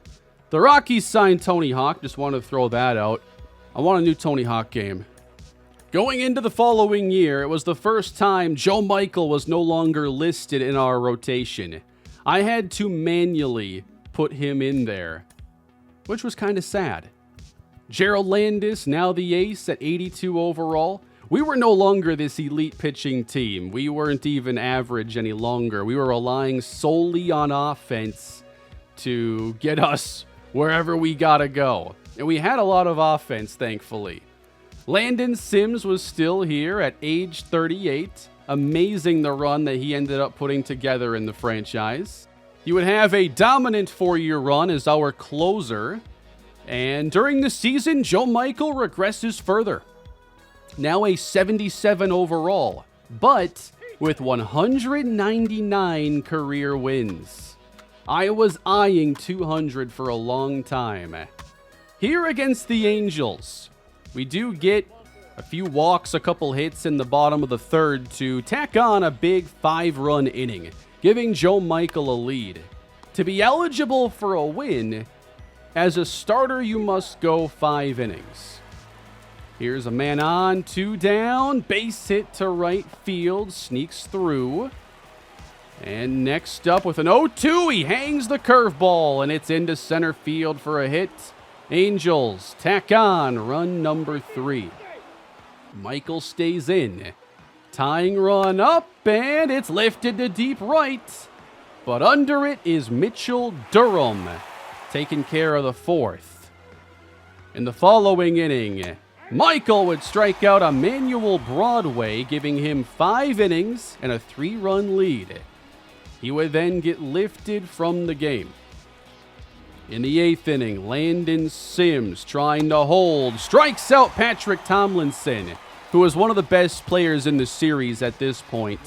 The Rockies signed Tony Hawk. Just wanted to throw that out. I want a new Tony Hawk game. Going into the following year, it was the first time Joe Michael was no longer listed in our rotation. I had to manually put him in there, which was kind of sad. Gerald Landis, now the ace at 82 overall. We were no longer this elite pitching team. We weren't even average any longer. We were relying solely on offense to get us wherever we gotta go. And we had a lot of offense, thankfully. Landon Sims was still here at age 38. Amazing the run that he ended up putting together in the franchise. He would have a dominant 4-year run as our closer. And during the season, Joe Michael regresses further. Now a 77 overall, but with 199 career wins. I was eyeing 200 for a long time. Here against the Angels, we do get a few walks, a couple hits in the bottom of the 3rd to tack on a big 5-run inning, giving Joe Michael a lead. To be eligible for a win, as a starter, you must go 5 innings. Here's a man on, 2 down, base hit to right field, sneaks through. And next up with an 0-2, he hangs the curveball, and it's into center field for a hit. Angels tack on run number 3. Michael stays in. Tying run up, and it's lifted to deep right. But under it is Mitchell Durham, taking care of the 4th. In the following inning, Michael would strike out Emmanuel Broadway, giving him 5 innings and a 3-run lead. He would then get lifted from the game. In the 8th inning, Landon Sims trying to hold, strikes out Patrick Tomlinson, who is one of the best players in the series at this point.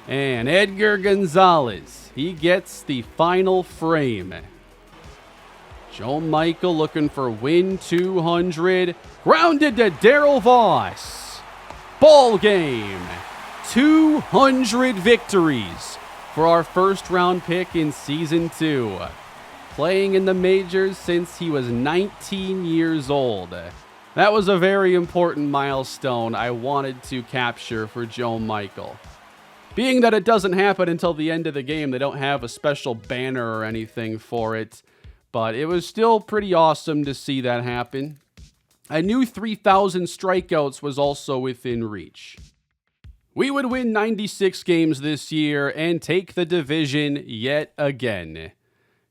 And Edgar Gonzalez, he gets the final frame. Joe Michael looking for win 200. Grounded to Darryl Voss. Ball game. 200 victories for our 1st-round pick in Season 2. Playing in the majors since he was 19 years old. That was a very important milestone I wanted to capture for Joe Michael. Being that it doesn't happen until the end of the game, they don't have a special banner or anything for it. but it was still pretty awesome to see that happen. I knew 3,000 strikeouts was also within reach. We would win 96 games this year and take the division yet again.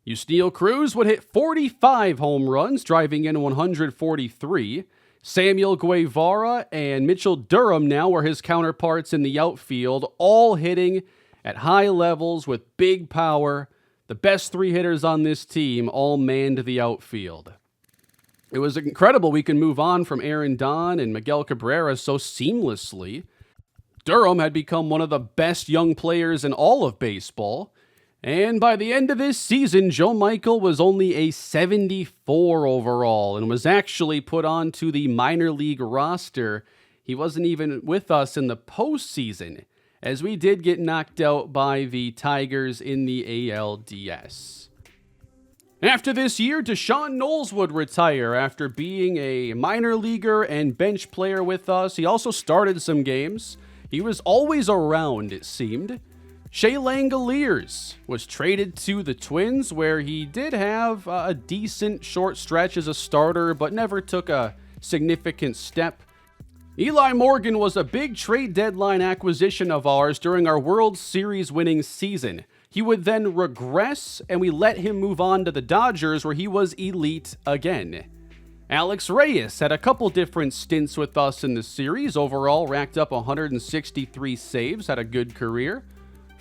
Yusniel Cruz would hit 45 home runs, driving in 143. Samuel Guevara and Mitchell Durham now were his counterparts in the outfield, all hitting at high levels with big power. The best three hitters on this team all manned the outfield. It was incredible we can move on from Aaron Don and Miguel Cabrera so seamlessly. Durham had become one of the best young players in all of baseball. And by the end of this season, Joe Michael was only a 74 overall and was actually put onto the minor league roster. He wasn't even with us in the postseason, as we did get knocked out by the Tigers in the ALDS. After this year, Deshaun Knowles would retire after being a minor leaguer and bench player with us. He also started some games. He was always around, it seemed. Shea Langoliers was traded to the Twins, where he did have a decent short stretch as a starter, but never took a significant step. Eli Morgan was a big trade deadline acquisition of ours during our World Series winning season. He would then regress, and we let him move on to the Dodgers, where he was elite again. Alex Reyes had a couple different stints with us in the series. Overall, racked up 163 saves, had a good career.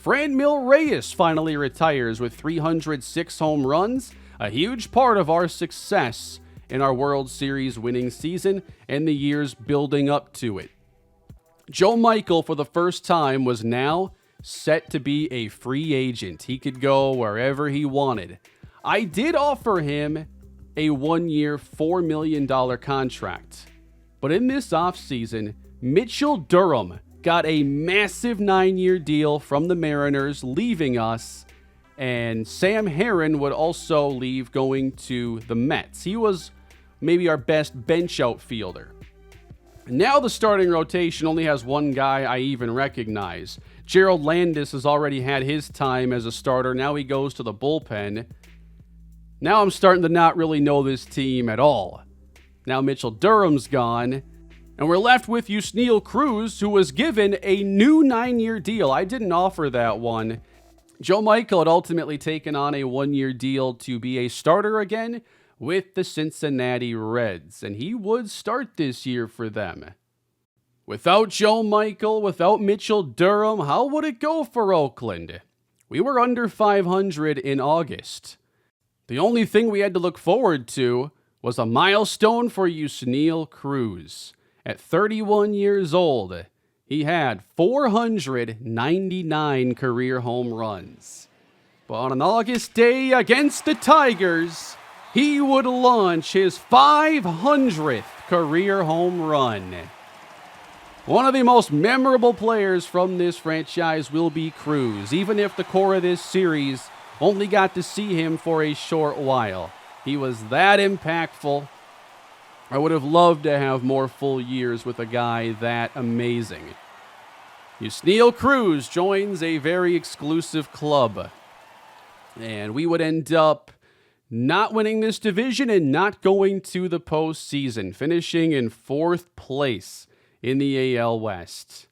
Franmil Reyes finally retires with 306 home runs, a huge part of our success in our World Series winning season and the years building up to it. Joe Michael, for the first time, was now set to be a free agent. He could go wherever he wanted. I did offer him a 1-year, $4 million contract. But in this offseason, Mitchell Durham got a massive 9-year deal from the Mariners, leaving us, and Sam Herron would also leave, going to the Mets. He was maybe our best bench outfielder. Now the starting rotation only has one guy I even recognize. Gerald Landis has already had his time as a starter. Now he goes to the bullpen. Now I'm starting to not really know this team at all. Now Mitchell Durham's gone, and we're left with Yusniel Cruz, who was given a new 9-year deal. I didn't offer that one. Joe Michael had ultimately taken on a 1-year deal to be a starter again with the Cincinnati Reds, and he would start this year for them. Without Joe Michael, without Mitchell Durham, how would it go for Oakland? We were under 500 in August. The only thing we had to look forward to was a milestone for Yusniel Cruz. At 31 years old, he had 499 career home runs. But on an August day against the Tigers, he would launch his 500th career home run. One of the most memorable players from this franchise will be Cruz, even if the core of this series only got to see him for a short while. He was that impactful. I would have loved to have more full years with a guy that amazing. Yusniel Cruz joins a very exclusive club, and we would end up not winning this division and not going to the postseason, finishing in 4th place in the AL West.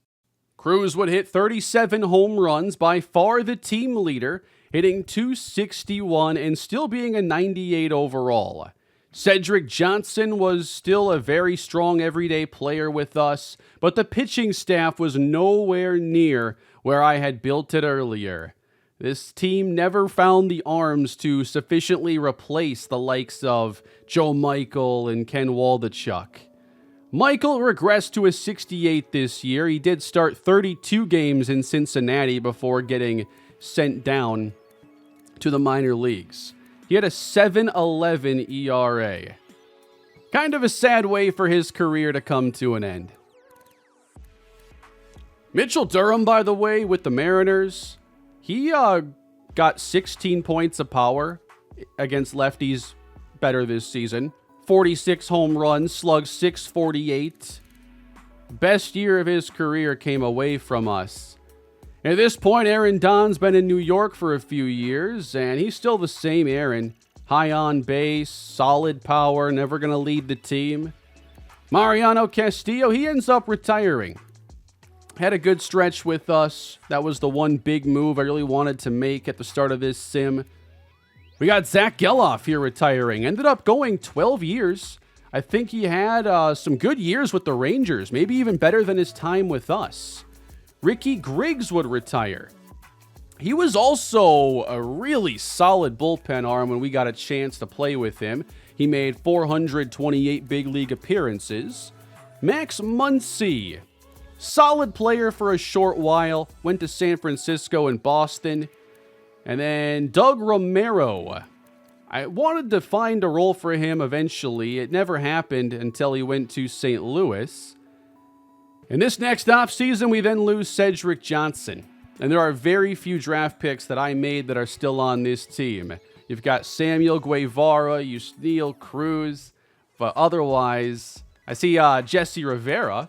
Cruz would hit 37 home runs, by far the team leader, hitting .261 and still being a 98 overall. Cedric Johnson was still a very strong everyday player with us, but the pitching staff was nowhere near where I had built it earlier. This team never found the arms to sufficiently replace the likes of Joe Michael and Ken Waldichuk. Michael regressed to a 68 this year. He did start 32 games in Cincinnati before getting sent down to the minor leagues. He had a 7.11 ERA. Kind of a sad way for his career to come to an end. Mitchell Durham, by the way, with the Mariners, he got 16 points of power against lefties better this season. 46 home runs, slugged .648. Best year of his career came away from us. At this point, Aaron Don's been in New York for a few years, and he's still the same Aaron. high on base, solid power, never going to lead the team. Mariano Castillo, he ends up retiring. Had a good stretch with us. That was the one big move I really wanted to make at the start of this sim. We got Zach Geloff here retiring. Ended up going 12 years. I think he had some good years with the Rangers, maybe even better than his time with us. Ricky Griggs would retire. He was also a really solid bullpen arm when we got a chance to play with him. He made 428 big league appearances. Max Muncy, solid player for a short while, went to San Francisco and Boston. And then Doug Romero. I wanted to find a role for him eventually. It never happened until he went to St. Louis. In this next offseason, we then lose Cedric Johnson. And there are very few draft picks that I made that are still on this team. You've got Samuel Guevara, Yusniel Cruz, but otherwise, I see Jesse Rivera.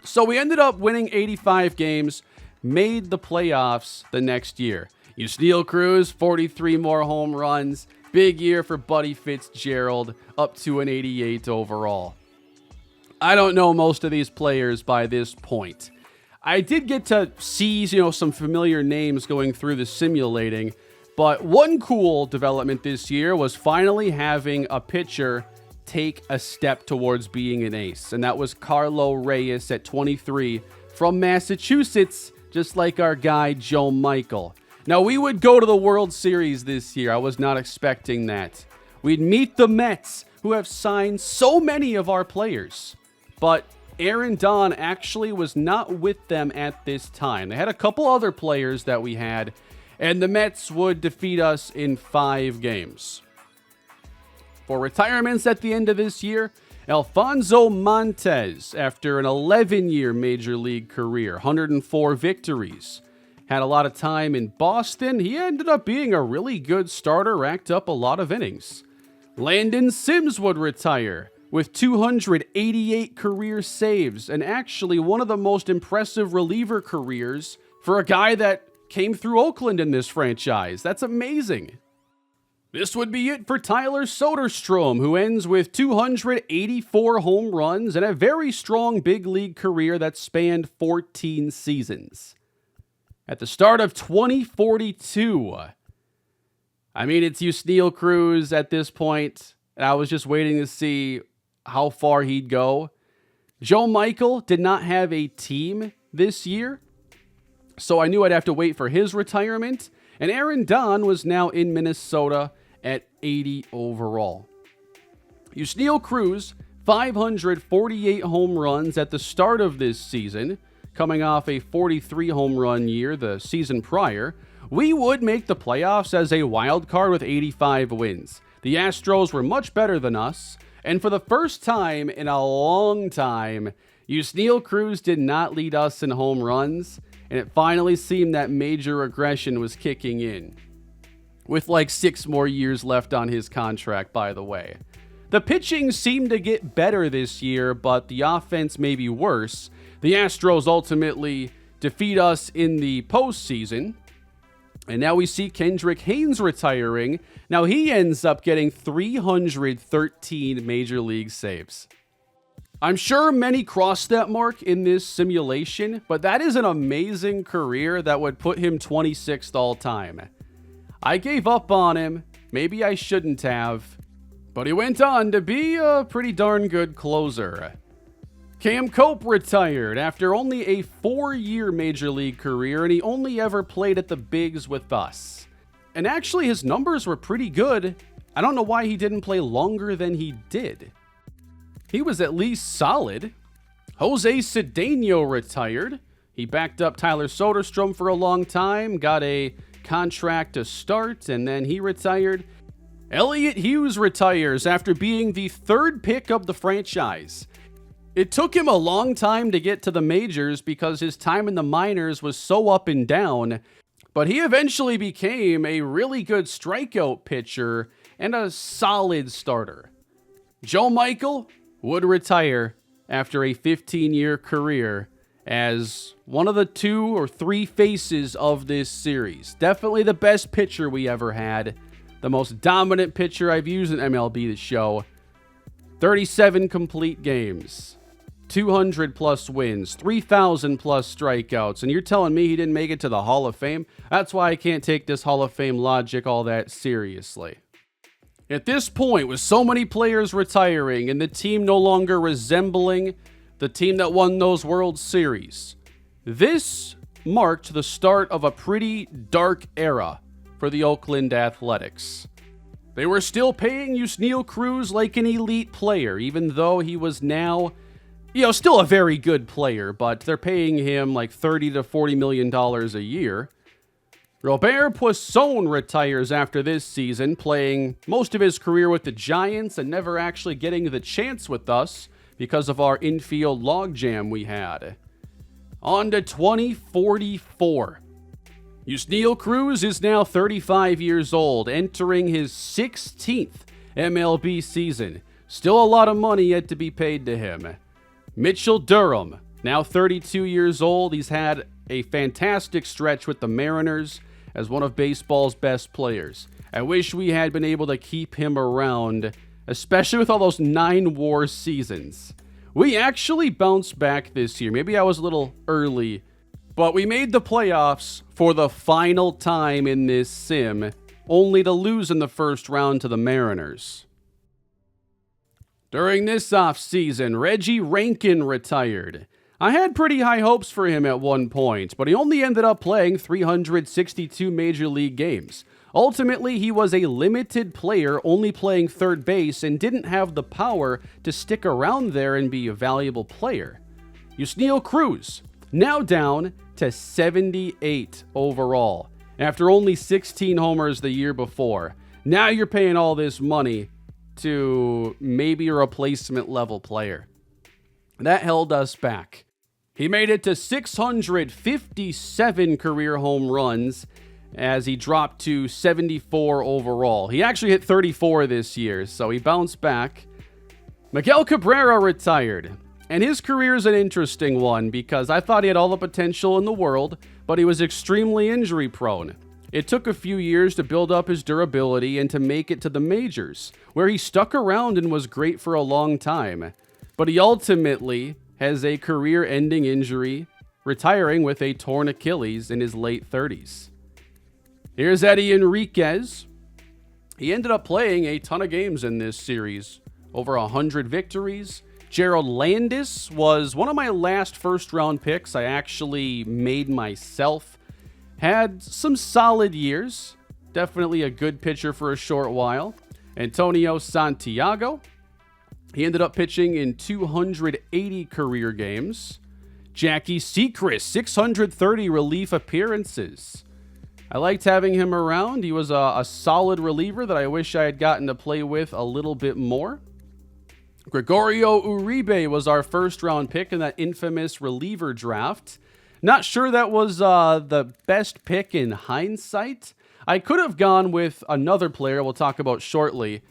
So we ended up winning 85 games, made the playoffs the next year. Yusniel Cruz, 43 more home runs. Big year for Buddy Fitzgerald, up to an 88 overall. I don't know most of these players by this point. I did get to see, some familiar names going through the simulating, but one cool development this year was finally having a pitcher take a step towards being an ace, and that was Carlo Reyes at 23 from Massachusetts, just like our guy Joe Michael. Now, we would go to the World Series this year. I was not expecting that. We'd meet the Mets, who have signed so many of our players. But Aaron Don actually was not with them at this time. They had a couple other players that we had, and the Mets would defeat us in 5 games. For retirements at the end of this year, Alfonso Montes, after an 11-year Major League career, 104 victories. Had a lot of time in Boston. He ended up being a really good starter, racked up a lot of innings. Landon Sims would retire with 288 career saves, and actually one of the most impressive reliever careers for a guy that came through Oakland in this franchise. That's amazing. This would be it for Tyler Soderstrom, who ends with 284 home runs and a very strong big league career that spanned 14 seasons. At the start of 2042, it's Yusniel Cruz at this point, and I was just waiting to see how far he'd go. Joe Michael did not have a team this year, so I knew I'd have to wait for his retirement, and Aaron Don was now in Minnesota at 80 overall. Yusniel Cruz, 548 home runs at the start of this season, coming off a 43 home run year the season prior. We would make the playoffs as a wild card with 85 wins. The Astros were much better than us, and for the first time in a long time, Yusniel Cruz did not lead us in home runs, and it finally seemed that major regression was kicking in. With 6 more years left on his contract, by the way. The pitching seemed to get better this year, but the offense may be worse. The Astros ultimately defeat us in the postseason. And now we see Kendrick Haynes retiring. Now he ends up getting 313 major league saves. I'm sure many crossed that mark in this simulation, but that is an amazing career that would put him 26th all time. I gave up on him. Maybe I shouldn't have. But he went on to be a pretty darn good closer. Cam Cope retired after only a 4-year Major League career, and he only ever played at the bigs with us. And actually, his numbers were pretty good. I don't know why he didn't play longer than he did. He was at least solid. Jose Cedeno retired. He backed up Tyler Soderstrom for a long time, got a contract to start, and then he retired. Elliott Hughes retires after being the 3rd pick of the franchise. It took him a long time to get to the majors because his time in the minors was so up and down, but he eventually became a really good strikeout pitcher and a solid starter. Joe Michael would retire after a 15-year career as one of the 2 or 3 faces of this series. Definitely the best pitcher we ever had, the most dominant pitcher I've used in MLB The Show. 37 complete games, 200 plus wins, 3,000 plus strikeouts, and you're telling me he didn't make it to the Hall of Fame? That's why I can't take this Hall of Fame logic all that seriously. At this point, with so many players retiring and the team no longer resembling the team that won those World Series, this marked the start of a pretty dark era for the Oakland Athletics. They were still paying Yusniel Cruz like an elite player, even though he was now, still a very good player, but they're paying him like $30 to $40 million a year. Robert Puason retires after this season, playing most of his career with the Giants and never actually getting the chance with us because of our infield logjam we had. On to 2044. Yusniel Cruz is now 35 years old, entering his 16th MLB season. Still a lot of money yet to be paid to him. Mitchell Durham, now 32 years old. He's had a fantastic stretch with the Mariners as one of baseball's best players. I wish we had been able to keep him around, especially with all those 9 WAR seasons. We actually bounced back this year. Maybe I was a little early, but we made the playoffs for the final time in this sim, only to lose in the first round to the Mariners. During this offseason, Reggie Rankin retired. I had pretty high hopes for him at one point, but he only ended up playing 362 Major League games. Ultimately, he was a limited player, only playing third base, and didn't have the power to stick around there and be a valuable player. Yusniel Cruz, now down to 78 overall, after only 16 homers the year before. Now you're paying all this money to maybe a replacement level player. That held us back. He made it to 657 career home runs as he dropped to 74 overall. He actually hit 34 this year, so he bounced back. Miguel Cabrera retired. And his career is an interesting one because I thought he had all the potential in the world, but he was extremely injury prone. It took a few years to build up his durability and to make it to the majors, where he stuck around and was great for a long time. But he ultimately has a career-ending injury, retiring with a torn Achilles in his late 30s. Here's Eddie Enriquez. He ended up playing a ton of games in this series, over 100 victories. Gerald Landis was one of my last first-round picks I actually made myself. Had some solid years. Definitely a good pitcher for a short while. Antonio Santiago. He ended up pitching in 280 career games. Jackie Sechrist, 630 relief appearances. I liked having him around. He was a solid reliever that I wish I had gotten to play with a little bit more. Gregorio Uribe was our first-round pick in that infamous reliever draft. Not sure that was the best pick in hindsight. I could have gone with another player we'll talk about shortly.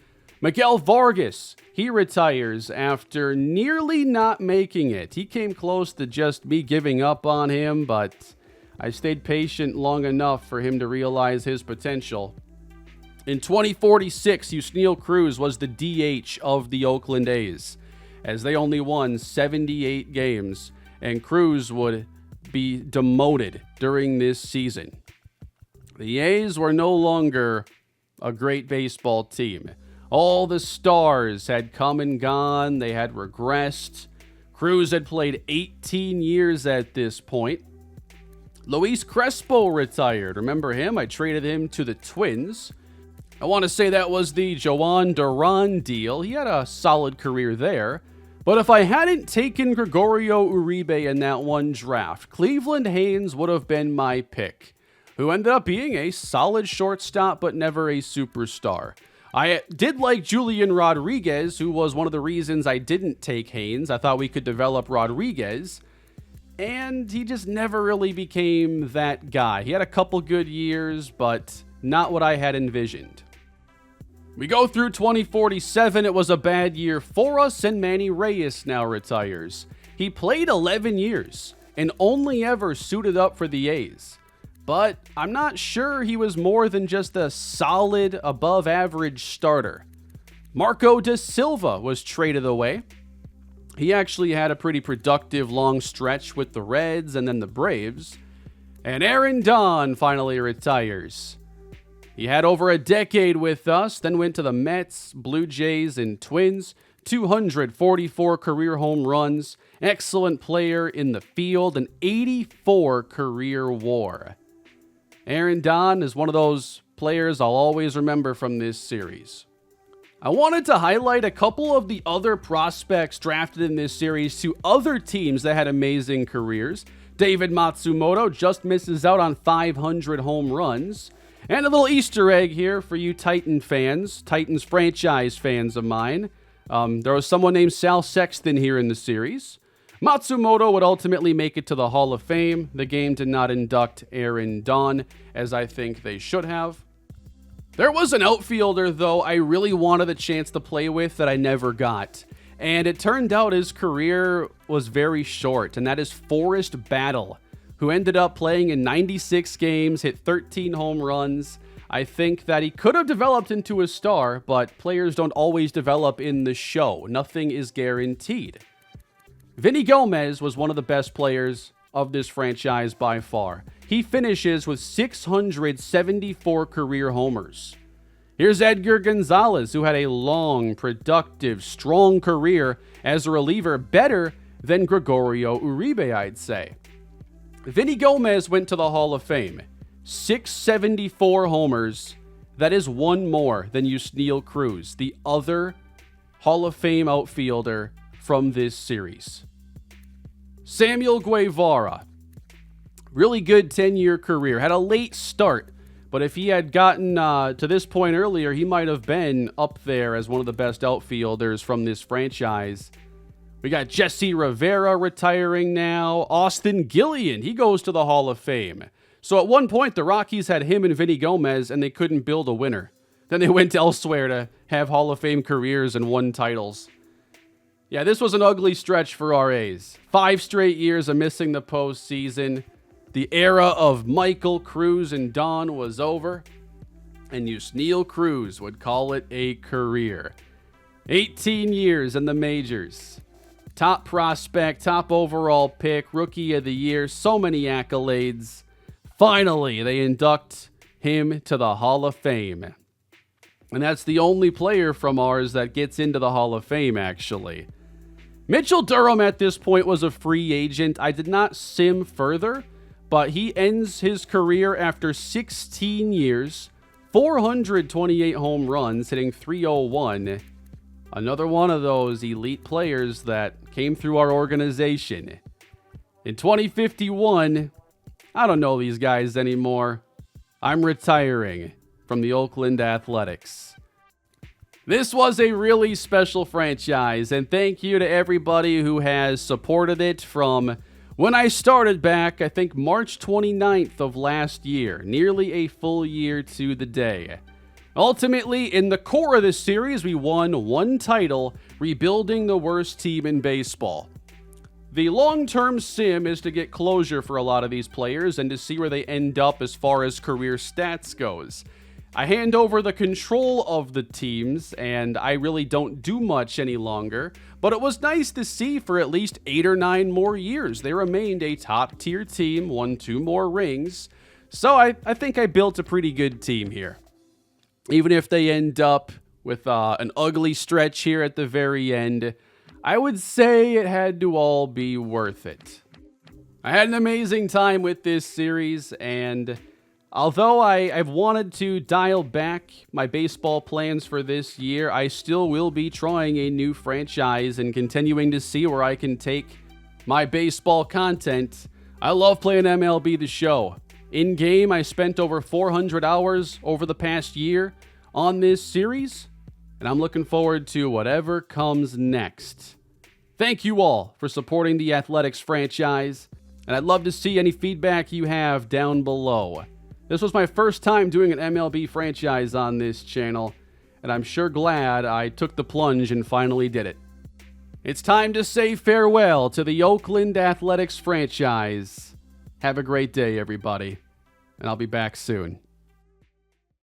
Miguel Vargas, he retires after nearly not making it. He came close to just me giving up on him, but I stayed patient long enough for him to realize his potential. In 2046, Yusniel Cruz was the DH of the Oakland A's, as they only won 78 games, and Cruz would be demoted during this season. The A's were no longer a great baseball team. All the stars had come and gone. They had regressed. Cruz had played 18 years at this point. Luis Crespo retired. Remember him? I traded him to the Twins. I want to say that was the Joan Duran deal. He had a solid career there. But if I hadn't taken Gregorio Uribe in that one draft, Cleveland Haynes would have been my pick, who ended up being a solid shortstop but never a superstar. I did like Julian Rodriguez, who was one of the reasons I didn't take Haynes. I thought we could develop Rodriguez, and he just never really became that guy. He had a couple good years, but not what I had envisioned. We go through 2047. It was a bad year for us, and Manny Reyes now retires. He played 11 years and only ever suited up for the A's. but I'm not sure he was more than just a solid, above-average starter. Marco da Silva was traded away. He actually had a pretty productive long stretch with the Reds and then the Braves. And Aaron Don finally retires. He had over a decade with us, then went to the Mets, Blue Jays, and Twins. 244 career home runs, excellent player in the field, and 84 career WAR. Aaron Don is one of those players I'll always remember from this series. I wanted to highlight a couple of the other prospects drafted in this series to other teams that had amazing careers. David Matsumoto just misses out on 500 home runs. And a little Easter egg here for you Titans franchise fans of mine. There was someone named Sal Sexton here in the series. Matsumoto would ultimately make it to the Hall of Fame. The game did not induct Aaron Don, as I think they should have. There was an outfielder, though, I really wanted a chance to play with that I never got. And it turned out his career was very short, and that is Forrest Battle, who ended up playing in 96 games, hit 13 home runs. I think that he could have developed into a star, but players don't always develop in the show. Nothing is guaranteed. Vinny Gomez was one of the best players of this franchise by far. He finishes with 674 career homers. Here's Edgar Gonzalez, who had a long, productive, strong career as a reliever, better than Gregorio Uribe, I'd say. Vinny Gomez went to the Hall of Fame. 674 homers. That is one more than Yusniel Cruz, the other Hall of Fame outfielder from this series. Samuel Guevara. Really good 10-year career. Had a late start, but if he had gotten to this point earlier, he might have been up there as one of the best outfielders from this franchise. We got Jesse Rivera retiring now. Austin Gillian, he goes to the Hall of Fame. So at one point, the Rockies had him and Vinny Gomez, and they couldn't build a winner. Then they went elsewhere to have Hall of Fame careers and won titles. Yeah, this was an ugly stretch for our A's. 5 straight years of missing the postseason. The era of Michael, Cruz, and Don was over, and Yusniel Cruz would call it a career. 18 years in the majors. Top prospect, top overall pick, rookie of the year, so many accolades. Finally, they induct him to the Hall of Fame. And that's the only player from ours that gets into the Hall of Fame, actually. Mitchell Durham at this point was a free agent. I did not sim further, but he ends his career after 16 years, 428 home runs, hitting .301. Another one of those elite players that came through our organization. In 2051, I don't know these guys anymore. I'm retiring from the Oakland Athletics. This was a really special franchise, and thank you to everybody who has supported it from when I started back, I think March 29th of last year, nearly a full year to the day. Ultimately, in the core of this series, we won one title, rebuilding the worst team in baseball. The long-term sim is to get closure for a lot of these players and to see where they end up as far as career stats goes. I hand over the control of the teams, and I really don't do much any longer, but it was nice to see for at least 8 or 9 more years. They remained a top-tier team, won 2 more rings, so I think I built a pretty good team here. Even if they end up with an ugly stretch here at the very end, I would say it had to all be worth it. I had an amazing time with this series, and although I've wanted to dial back my baseball plans for this year, I still will be trying a new franchise and continuing to see where I can take my baseball content. I love playing MLB The Show. In-game, I spent over 400 hours over the past year on this series, and I'm looking forward to whatever comes next. Thank you all for supporting the Athletics franchise, and I'd love to see any feedback you have down below. This was my first time doing an MLB franchise on this channel, and I'm sure glad I took the plunge and finally did it. It's time to say farewell to the Oakland Athletics franchise. Have a great day, everybody. and I'll be back soon.